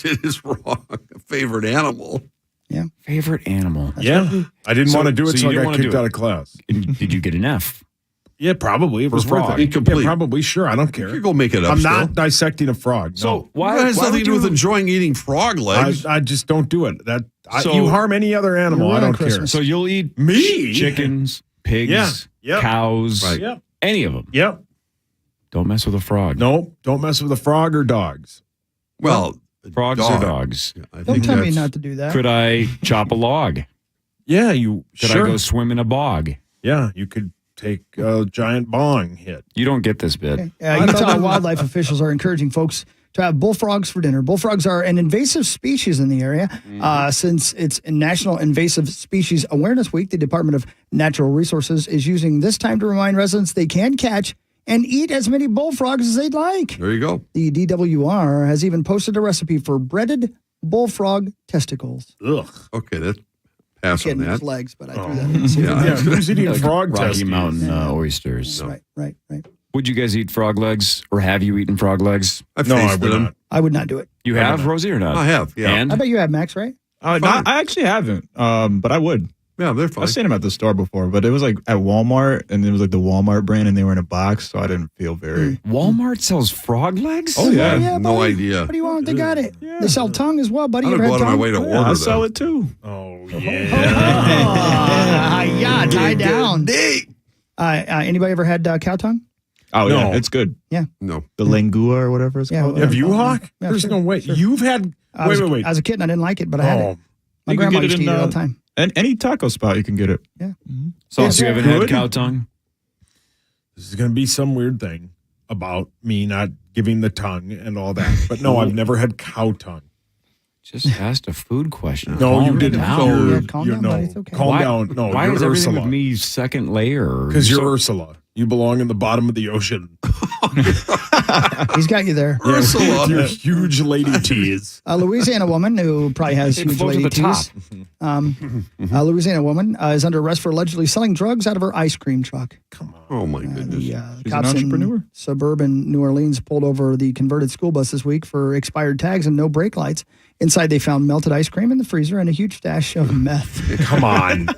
It is wrong. Favorite animal.
Yeah.
Favorite animal.
Yeah, I didn't want to do it, so
you
I
didn't
got
wanna
kicked
do
out
it.
of class.
Did you get an F?
Yeah, probably. It was
For
worth
frog.
it.
Incomplete.
Yeah, probably. Sure, I don't care.
You go make it up.
I'm
still.
not dissecting a frog.
So
No.
why?
That has
why
nothing
would
to do with
you-
enjoying eating frog legs.
I just don't do it.
So-
you harm any other animal,
You're
I
right on
don't care.
Christmas.
So you'll eat
Me?
chickens, pigs,
Yeah. Yep.
cows,
Right.
Yep.
any of them.
Yep.
Don't mess with a frog.
Nope. Don't mess with a frog or dogs.
Well,
Frogs
dog.
or dogs?
I
Don't
think
tell me
that's-
not to do that.
Could I chop a log?
Yeah, you
Could
sure.
I go swim in a bog?
Yeah, you could take a giant bong hit.
You don't get this bit.
Utah wildlife officials are encouraging folks to have bullfrogs for dinner. Bullfrogs are an invasive species in the area. Since it's National Invasive Species Awareness Week, the Department of Natural Resources is using this time to remind residents they can catch and eat as many bullfrogs as they'd like.
There you go.
The DWR has even posted a recipe for breaded bullfrog testicles.
Ugh.
Okay, that's pass on
Getting
that.
his legs, but I threw that in.
Yeah, who's eating
Like
frog
Rocky
testes?
Mountain oysters.
Right.
Would you guys eat frog legs, or have you eaten frog legs?
I've
No, I
tasted
would
them.
not.
I would not do it.
You have, Rosie, or not?
I have, yeah.
And
I bet you have, Max, right?
I actually haven't, but I would.
Yeah, they're fine.
I've seen them at the store before, but it was like at Walmart, and it was like the Walmart brand, and they were in a box, so I didn't feel very.
Walmart sells frog legs?
Oh yeah,
no
buddy.
idea.
What do you want? They got it. They sell tongue as well, buddy.
I
You
would
ever
go
had
out of my
tongue?
way to
yeah,
order
I sell
them.
it too.
Oh, yeah.
Yeah, tie down. Anybody ever had cow tongue?
Oh,
No.
yeah, it's good.
Yeah.
No.
The Langua or whatever it's called.
Have you, Hawk?
Yeah,
There's
sure,
no way.
sure.
You've had. Wait.
I was a kid and I didn't like it, but I had it. My
You can
grandma
get
used to eat it all the time.
And any taco spot, you can get it.
Yeah.
Sauce, you haven't had cow tongue?
This is going to be some weird thing about me not giving the tongue and all that. But no, I've never had cow tongue.
Just asked a food question.
No,
Calm
you didn't.
down.
Yeah, calm down, buddy. It's okay.
Calm down. No,
Why
you're
is everything
Ursula.
with me second layer?
Because you're Ursula. You belong in the bottom of the ocean.
He's got you there.
Yeah, with your huge lady tees.
A Louisiana woman who probably has
It
huge
floats
lady
at the top.
tees. A Louisiana woman is under arrest for allegedly selling drugs out of her ice cream truck.
Oh, my goodness.
The
She's
cops
an entrepreneur.
in suburban New Orleans pulled over the converted school bus this week for expired tags and no brake lights. Inside, they found melted ice cream in the freezer and a huge stash of meth.
Come on.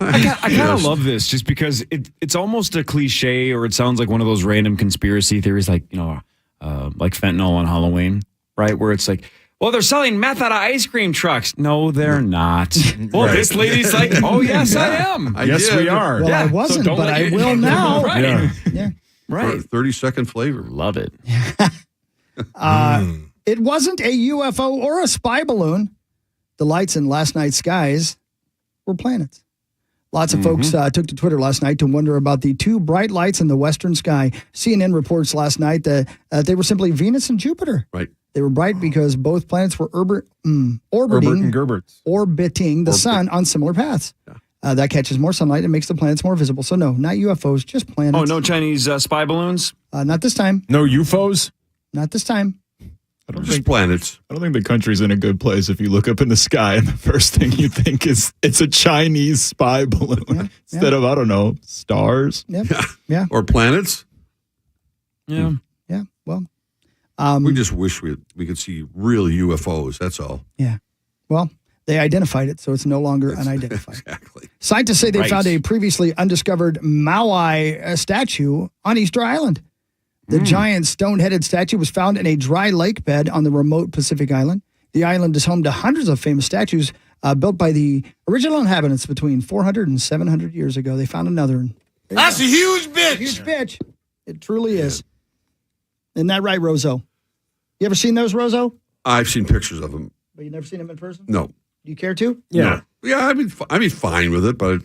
I kind of love this just because it's almost a cliche, or it sounds like one of those random conspiracy theories, like like fentanyl on Halloween, right? Where it's like, well, they're selling meth out of ice cream trucks. No, they're not. Well,
Right.
this lady's like, oh yes, I am.
Yes, we are.
Well, I wasn't,
don't
but
let
I
you-
will now.
Right.
Yeah.
Yeah.
Right.
30-second flavor.
Love it.
It wasn't a UFO or a spy balloon. The lights in last night's skies were planets. Lots of folks took to Twitter last night to wonder about the two bright lights in the western sky. CNN reports last night that they were simply Venus and Jupiter.
Right.
They were bright because both planets were
Herbert and Gerberts.
orbiting the sun on similar paths. That catches more sunlight and makes the planets more visible. So no, not UFOs, just planets.
Oh, no Chinese spy balloons?
Not this time.
No UFOs?
Not this time.
Just planets.
I don't think the country's in a good place if you look up in the sky and the first thing you think is it's a Chinese spy balloon instead of, I don't know, stars.
Yep. Yeah.
Or planets.
Yeah.
Yeah. Well,
We just wish we could see real UFOs. That's all.
yeah. Well, they identified it, so it's no longer unidentified.
Exactly.
Scientists say they
Right.
found a previously undiscovered Maui statue on Easter Island. The giant stone-headed statue was found in a dry lake bed on the remote Pacific island. The island is home to hundreds of famous statues built by the original inhabitants between 400 and 700 years ago. They found another. And
That's a huge bitch.
huge bitch. It truly is. Isn't that right, Rozo? You ever seen those, Rozo?
I've seen pictures of them.
But you never seen them in person?
No.
Do you care to?
Yeah.
No. Yeah, I'd be fine with it, but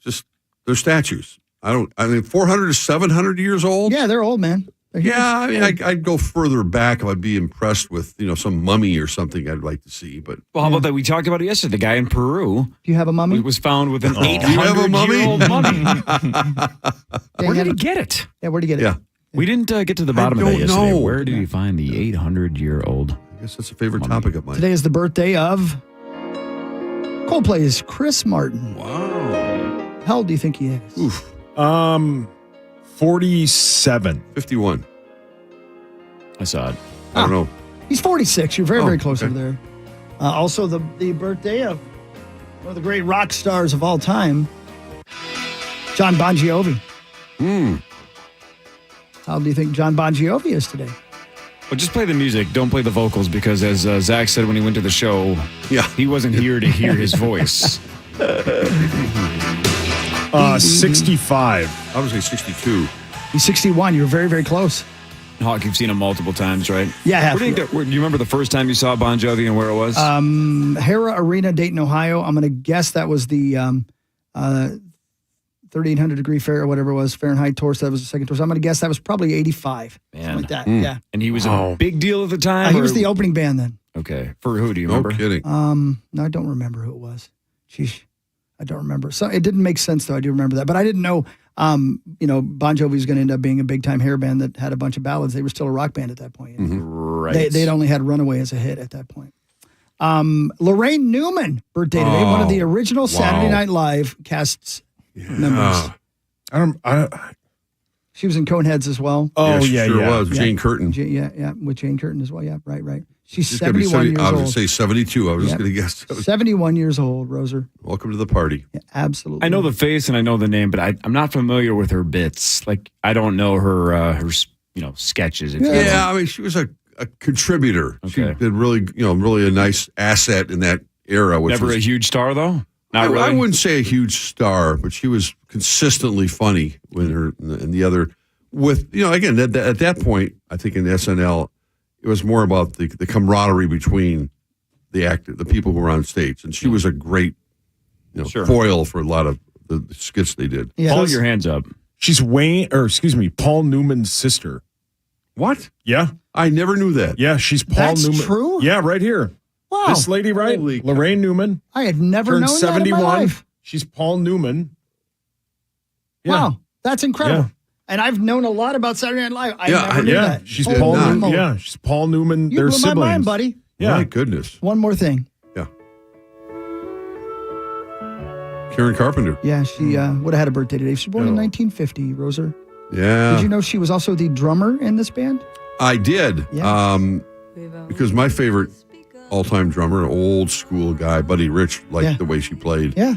just they're statues. I mean, 400 to 700 years old.
Yeah, they're old, man. They're huge.
Yeah, I mean, I'd go further back if I'd be impressed with some mummy or something I'd like to see. But
Well, how about that? We talked about it yesterday. The guy in Peru
Do you have a mummy?
was found with an
Do you have a mummy?
800-year-old mummy.
Yeah,
Where
you
did he
have
get it?
Yeah, where'd he get it?
yeah,
We didn't get to the bottom of that
don't
yesterday.
know.
Where did he find the 800-year-old?
I guess that's a favorite topic of mine.
Today is the birthday of Coldplay's Chris Martin.
Wow.
How old do you think he is?
Oof.
47.
51.
I saw it.
I don't know.
He's 46. You're very,
Oh,
very close
okay.
over there. Also, the birthday of one of the great rock stars of all time, John Bon Jovi. How old do you think John Bon Jovi is today?
Well, just play the music. Don't play the vocals because, as Zach said when he went to the show, he wasn't here to hear his voice.
65.
I would say 62.
He's 61. You're very, very close.
Hawk, you've seen him multiple times, right?
Yeah, I have.
Do you remember the first time you saw Bon Jovi and where it was?
Hara Arena, Dayton, Ohio. I'm going to guess that was the 3,800 degree Fair or whatever it was, Fahrenheit tour. So that was the second tour. So I'm going to guess that was probably 85. Something like that. Yeah.
And he was a big deal at the time?
He was the opening band then.
Okay. For who? Do you
No
remember?
kidding.
No, I don't remember who it was. Sheesh. I don't remember. So it didn't make sense, though. I do remember that. But I didn't know, Bon Jovi was going to end up being a big-time hair band that had a bunch of ballads. They were still a rock band at that point.
Right.
They'd only had Runaway as a hit at that point. Lorraine Newman, birthday today. One of the original Saturday Night Live cast's members. She was in Coneheads as well.
Oh,
she
yeah,
sure
yeah.
was. Jane Curtin.
Yeah, with Jane Curtin as well. Yeah, right. She's
She's gonna be
71 years
I
old.
would say 72. I was just
Yep.
going to guess.
71 years old, Roser.
Welcome to the party.
Yeah, absolutely.
I know the face and I know the name, but I'm not familiar with her bits. Like, I don't know her sketches. If you will.
Yeah, I mean, she was a contributor. She
Okay.
did really a nice asset in that era. Which
Never
was,
a huge star, though? Not really.
I wouldn't say a huge star, but she was consistently funny with her and the other. With again at that point, I think in SNL, it was more about the camaraderie between the people who were on stage, and she was a great foil for a lot of the skits they did.
Yeah, hold your hands up.
She's Paul Newman's sister.
What?
Yeah,
I never knew that.
Yeah, she's Paul Newman.
That's true?
Yeah, right here.
Wow.
This lady, right? Lorraine Newman.
I had never
turned
known
71.
that in my life.
She's Paul Newman. Yeah.
Wow, that's incredible.
Yeah.
And I've known a lot about Saturday Night Live. I never knew that.
She's Paul Newman. Yeah, she's Paul Newman.
You
They're
blew
siblings.
my mind, buddy.
Yeah.
My goodness.
One more thing.
Yeah. Karen Carpenter.
Yeah, she would have had a birthday today. She was born in 1950, Roser.
Yeah.
Did you know she was also the drummer in this band?
I did.
Yeah.
Because my favorite all-time drummer, an old school guy, Buddy Rich, liked the way she played.
Yeah.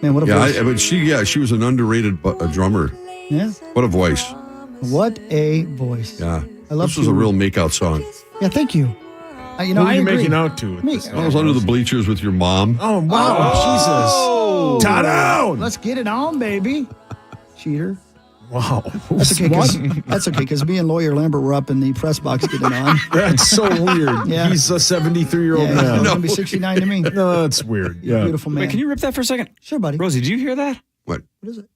Man, what a voice.
But she was an underrated drummer.
Yeah.
What a voice.
What a voice.
Yeah.
I love
this was a real make-out song.
Yeah, thank you.
Who
I
are you
agree.
making out to?
Me.
I was under the bleachers with your mom.
Oh, wow. Jesus. Tie down.
Let's get it on, baby. Cheater.
Wow.
That's okay because me and Lawyer Lambert were up in the press box getting on.
That's so weird.
Yeah.
He's a 73-year-old
Yeah,
man.
he's going to be 69 to me.
No, that's weird. Yeah.
Beautiful man.
Wait, can you rip that for a second?
Sure, buddy.
Rosie, did you hear that?
What?
What is it?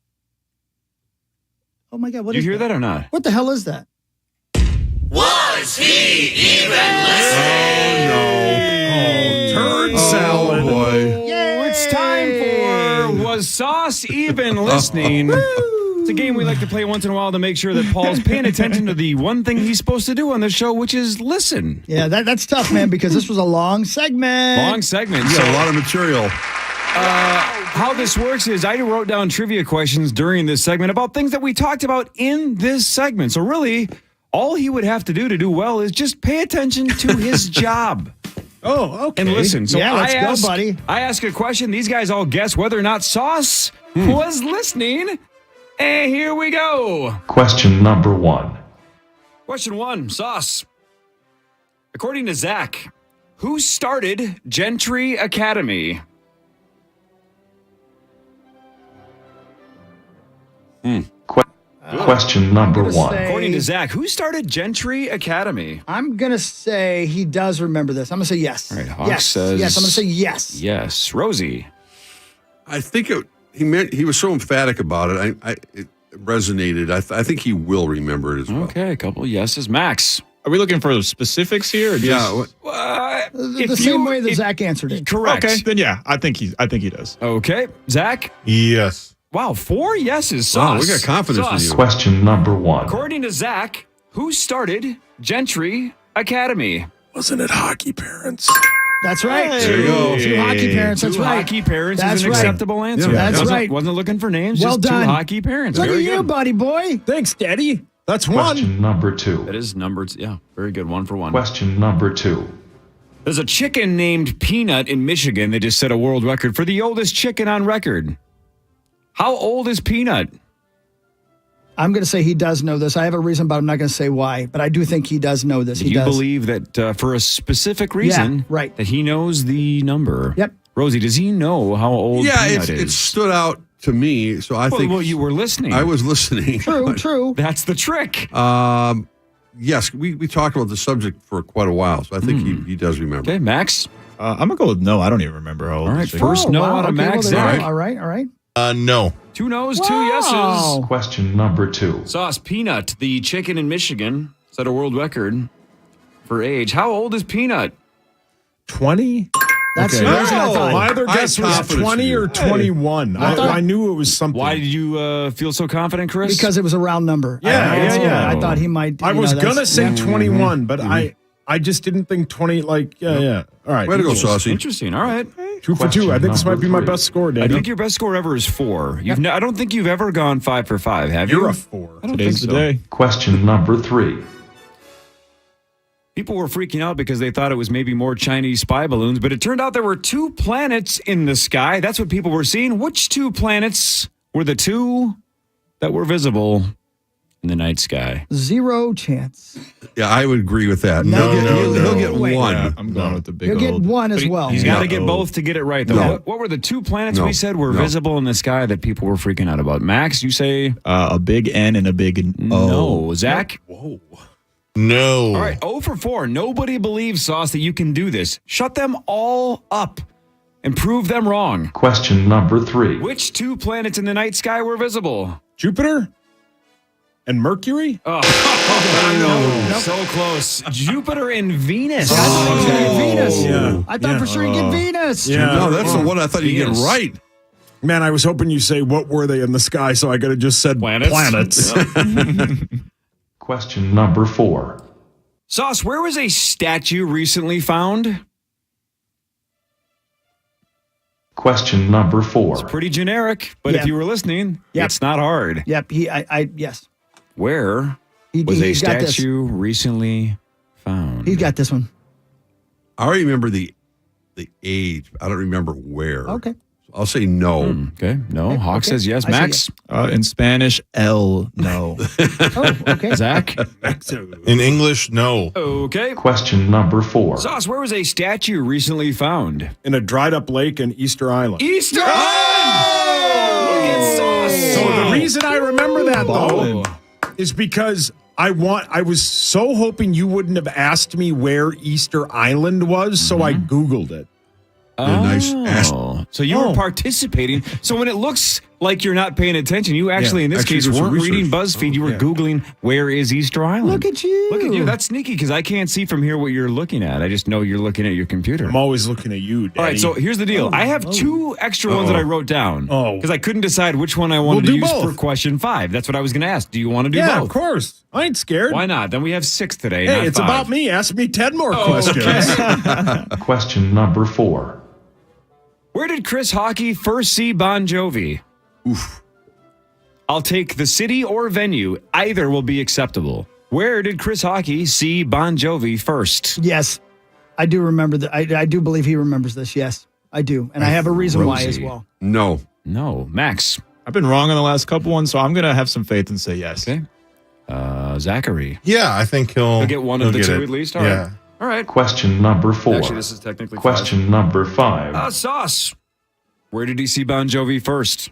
Oh, my God. What
Did
is
you hear that or not?
What the hell is that?
Was he even listening?
Turd salad.
Oh, boy.
It's time for Was Sauce Even Listening? It's a game we like to play once in a while to make sure that Paul's paying attention to the one thing he's supposed to do on the show, which is listen.
Yeah, that's tough, man, because this was a long segment.
Long segment.
You got a lot of material.
How this works is I wrote down trivia questions during this segment about things that we talked about in this segment. So really, all he would have to do well is just pay attention to his job.
Oh, okay.
And listen. So
yeah, let's go, buddy.
I ask a question. These guys all guess whether or not Sauce was listening. And here we go.
Question number 1.
Question 1, Sauce. According to Zach, who started Gentry Academy?
Question number 1.
According to Zach, who started Gentry Academy?
I'm going to say he does remember this. I'm going to say yes.
All right, Hawk
yes.
says...
Yes, I'm going to say yes.
Yes. Rosie?
I think he was so emphatic about it. It resonated. I think he will remember it as well.
Okay, a couple of yeses. Max?
Are we looking for specifics here? Or just...
Yeah.
The same way that Zach answered it.
Correct.
Okay, then yeah, I think he does.
Okay. Zach?
Yes.
Wow, 4 yeses. Sauce.
Wow, we got confidence in you.
Question number 1.
According to Zach, who started Gentry Academy?
Wasn't it hockey parents?
That's right.
There you go.
2 hockey parents. That's
Two
right.
hockey parents
That's
is an
right.
acceptable answer.
Yeah, that's right.
Wasn't looking for names,
Well
just
done.
2 hockey parents.
Look
Very
at you,
good.
buddy boy.
Thanks, Daddy. That's one.
Question number 2.
That is numbered. Yeah, very good. 1 for 1.
Question number 2.
There's a chicken named Peanut in Michigan that just set a world record for the oldest chicken on record. How old is Peanut?
I'm going to say he does know this. I have a reason, but I'm not going to say why. But I do think he does know this.
Do you believe that for a specific reason,
right.
that he knows the number?
Yep.
Rosie, does he know how old Peanut
it
is?
stood out to me, so I think...
Well, you were listening.
I was listening.
True.
That's the trick.
Yes, we talked about the subject for quite a while, so I think he does remember.
Okay, Max?
I'm going to go with no. I don't even remember how old.
All right, first no out of Max.
Well, all right.
No.
2 no's, 2 yeses.
Question number 2.
Sauce Peanut, the chicken in Michigan, set a world record for age. How old is Peanut?
20?
That's
okay.
the reason I thought.
My other guess was 20 or 21. I knew it was something.
Why did you feel so confident, Chris?
Because it was a round number.
Yeah.
I thought he might.
I was going to say 21, but I just didn't think 20, yeah. All right.
Way to go, Saucy.
Interesting. All right.
2 for 2. I think this might be my best score, Daniel.
I think your best score ever is 4. I don't think you've ever gone 5 for 5, have you?
You're a 4.
I don't
Today's
think
the
so.
day.
Question number 3.
People were freaking out because they thought it was maybe more Chinese spy balloons, but it turned out there were 2 planets in the sky. That's what people were seeing. Which 2 planets were the 2 that were visible in the night sky.
Zero chance.
Yeah, I would agree with that.
No,
He'll get
Wait.
one.
Yeah, I'm going with the big
You'll get
old.
one as well.
He's got to get both to get it right, though.
No.
What were the two planets
No.
we said were
No.
visible in the sky that people were freaking out about? Max, you say
A big N and a big
no. Zach?
Whoa. No.
All right, 0 for 4. Nobody believes, Sauce, that you can do this. Shut them all up and prove them wrong.
Question number 3.
Which two planets in the night sky were visible?
Jupiter and Mercury?
Oh, no. So close. Jupiter and Venus.
Venus.
Yeah.
I thought for sure you'd get Venus.
Yeah.
No, that's the one I thought you'd get
Venus.
right.
Man, I was hoping you say what were they in the sky, so I could have just said planets.
Question number 4.
Sauce, where was a statue recently found?
Question number 4.
Pretty generic, but
Yeah.
if you were listening,
Yep.
it's not hard.
Yep. Yes.
Where was a
he's got this.
statue recently found?
He's got this one.
I remember the age. I don't remember where.
Okay.
I'll say no.
Okay. No. Hawk
okay.
says yes.
I say
Max?
In Spanish, L, no.
Oh, okay.
Zach?
In English, no.
Okay.
Question number 4.
Sauce, where was a statue recently found?
In a dried up lake in Easter Island.
Easter Island! Look at Sauce!
So the reason I remember that,
Ballin'.
though, is because I was so hoping you wouldn't have asked me where Easter Island was, so I Googled it.
Nice ass.
So you were participating. So when it looks like you're not paying attention, you actually, in this
actually
case,
do some
weren't reading
research.
BuzzFeed. You were Googling, where is Easter Island?
Look at you.
Look at you. That's sneaky because I can't see from here what you're looking at. I just know you're looking at your computer.
I'm always looking at you, Daddy.
All right, so here's the deal. I have two extra ones that I wrote down because I couldn't decide which one I wanted to
do
use
both.
for question 5. That's what I was going to ask. Do you want to do
yeah,
both?
of course. I ain't scared.
Why not? Then we have 6 today.
Hey,
not
it's
5.
about me. Ask me 10 more questions.
Question number 4.
Where did Chris Hockey first see Bon Jovi? Oof. I'll take the city or venue. Either will be acceptable. Where did Chris Hockey see Bon Jovi first?
Yes. I do remember that. I do believe he remembers this. Yes, I do. And I have a reason why as well.
No.
No. Max.
I've been wrong on the last couple ones, so I'm going to have some faith and say yes.
Okay. Zachary.
Yeah, I think he'll
get one of the
get
two
it.
at least? All
yeah.
right. All right.
Question number 4.
Actually, this is technically
Question number 5.
Sauce. Where did he see Bon Jovi first?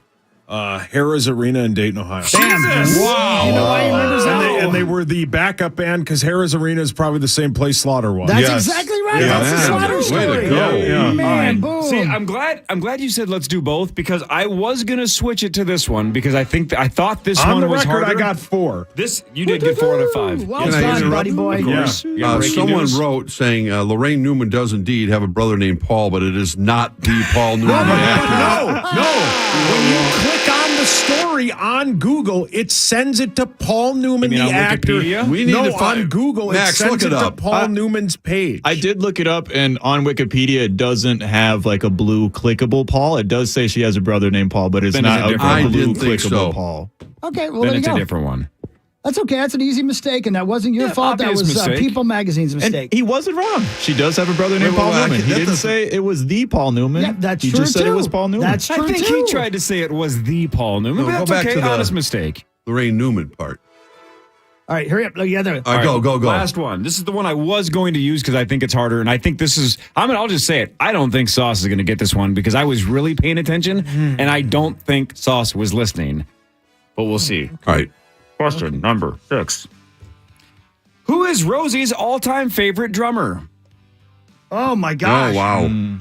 Harrah's Arena in Dayton, Ohio.
Jesus! Wow.
You know why he remembers that?
And they were the backup band because Harrah's Arena is probably the same place Slaughter was.
That's
Yes.
exactly right.
Yeah.
That's the Slaughter
Way to
story.
go.
Yeah.
Man, boom.
See, I'm glad you said let's do both because I was gonna switch it to this one because I thought this
On
one
the
was
record,
harder.
I got 4.
This you did get 4 out of 5.
Well
Can I
done,
interrupt?
buddy boy.
Of course. You got breaking
Someone
news?
wrote saying Lorraine Newman does indeed have a brother named Paul, but it is not the Paul Newman.
No.
actor.
When you click on the story on Google, it sends it to Paul Newman,
You mean
the
on
actor.
Wikipedia?
We need
no,
to find
on Google.
Max,
it sends
look it
it to
up.
Paul Newman's page.
I did look it up, and on Wikipedia, it doesn't have like a blue clickable Paul. It does say she has a brother named Paul, but it's
Then it's a
not a
different
one. I
blue
didn't think
clickable
so.
Paul.
Okay, well,
Then
there
it's
you
a
go.
different one.
That's okay. That's an easy mistake, and that wasn't your
Yeah,
fault. That
obvious
was
mistake.
People Magazine's
And
mistake.
he wasn't wrong. She does have a brother named
Wait,
Paul
wait, wait,
Newman. He
that
didn't
doesn't-
say it was the Paul Newman.
Yeah, that's
he
true,
just said it
too.
was Paul Newman.
That's
I
true,
think
too.
he tried to say it was the Paul Newman,
No,
but
go
that's
back
okay.
to the-
Honest mistake.
Lorraine Newman part.
All right, hurry up. Look,
All right, go.
Last one. This is the one I was going to use because I think it's harder, and I think this is. I'll just say it. I don't think Sauce is going to get this one because I was really paying attention, and I don't think Sauce was listening. But we'll see.
All right.
Question number 6. Who is Rosie's all-time favorite drummer?
Oh my gosh.
Oh, wow.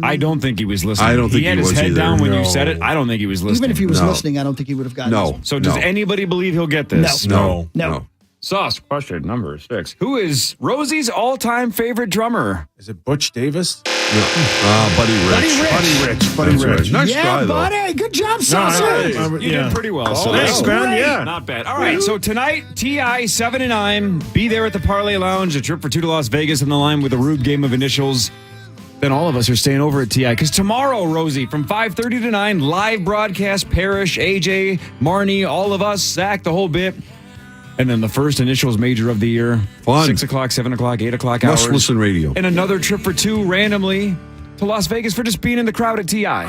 I don't think he was listening.
I don't think
he had
he
his
was
head
either.
down when you
No.
said it. I don't think he was listening.
Even if he was
No.
listening, I don't think he would have gotten this
No.
one.
So does
No.
anybody believe he'll get this?
No.
Sauce, question number 6. Who is Rosie's all-time favorite drummer?
Is it Butch Davis?
Buddy Rich.
Buddy Rich.
Nice
Yeah,
try, though.
buddy. Good job, Saucer.
You did pretty well. So
Thanks,
that's
man. Yeah.
not bad. All right, so tonight, TI 7 and 9. Be there at the Parlay Lounge. A trip for 2 to Las Vegas in the line with a rude game of initials. Then all of us are staying over at TI because tomorrow, Rosie, from 5:30 to 9, live broadcast. Parrish, AJ, Marnie, all of us, Zach, the whole bit. And then the first initials major of the year.
Fun.
6 o'clock, 7 o'clock, 8 o'clock hours.
Must listen radio.
And another trip for 2 randomly to Las Vegas for just being in the crowd at TI.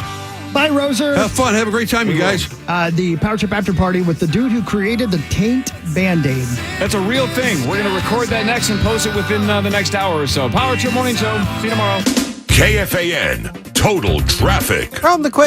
Bye, Roser.
Have fun. Have a great time, you guys.
The Power Trip After Party with the dude who created the Taint Band-Aid.
That's a real thing. We're going to record that next and post it within the next hour or so. Power Trip Morning Show. See you tomorrow.
KFAN Total Traffic.
From the quick